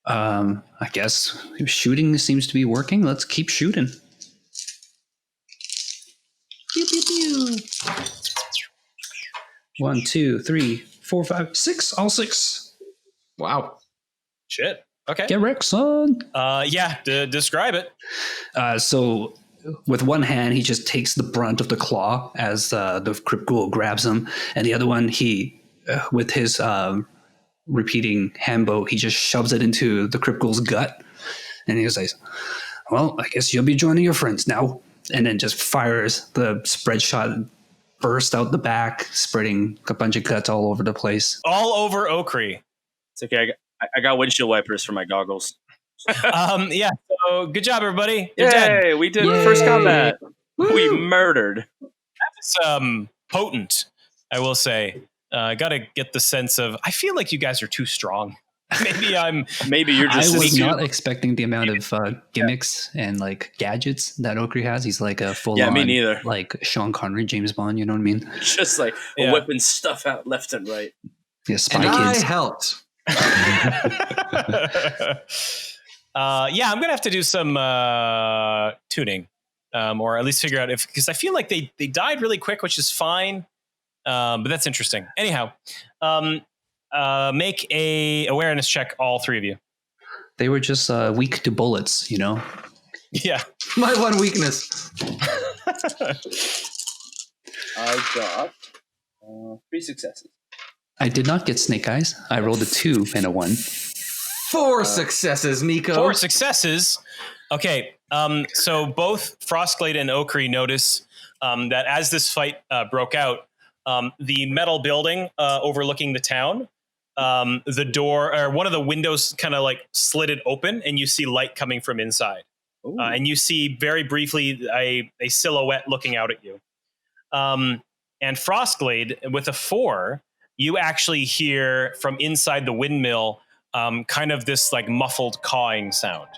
I guess shooting seems to be working. Let's keep shooting. Pew, pew, pew. 1, 2, 3, 4, 5, 6. All 6. Wow. Shit. Okay. Get wrecked, son. Yeah. Describe it. So with one hand, he just takes the brunt of the claw as the Crypt Ghoul grabs him, and the other one, he, with his repeating handbow, he just shoves it into the Crypt Ghoul's gut, and he says, "Well, I guess you'll be joining your friends now," and then just fires the spread shot, burst out the back, spreading a bunch of guts all over the place. All over Okri. It's okay. I got windshield wipers for my goggles. Yeah. So good job, everybody. They're Yay! dead. We did first combat. We murdered. That's potent, I will say. I got to get the sense of. I feel like you guys are too strong. Maybe you're just. I was not expecting the amount of gimmicks and like gadgets that Okri has. He's like a full on, me neither. Like Sean Connery, James Bond. You know what I mean? Just like whipping stuff out left and right. Yeah, Spy and Kids. I helped. Yeah, I'm gonna have to do some tuning, or at least figure out because I feel like they died really quick, which is fine, but that's interesting. Anyhow, make a awareness check, all 3 of you. They were just weak to bullets, you know. Yeah, My one weakness. I got 3 successes. I did not get snake eyes. I rolled a 2 and a 1. 4 successes, Nico. 4 successes. Okay, so both Frostglade and Okri notice that as this fight broke out, the metal building overlooking the town, the door or one of the windows kind of like slitted open, and you see light coming from inside. And you see very briefly a silhouette looking out at you. And Frostglade, with a 4, you actually hear from inside the windmill kind of this like muffled cawing sound.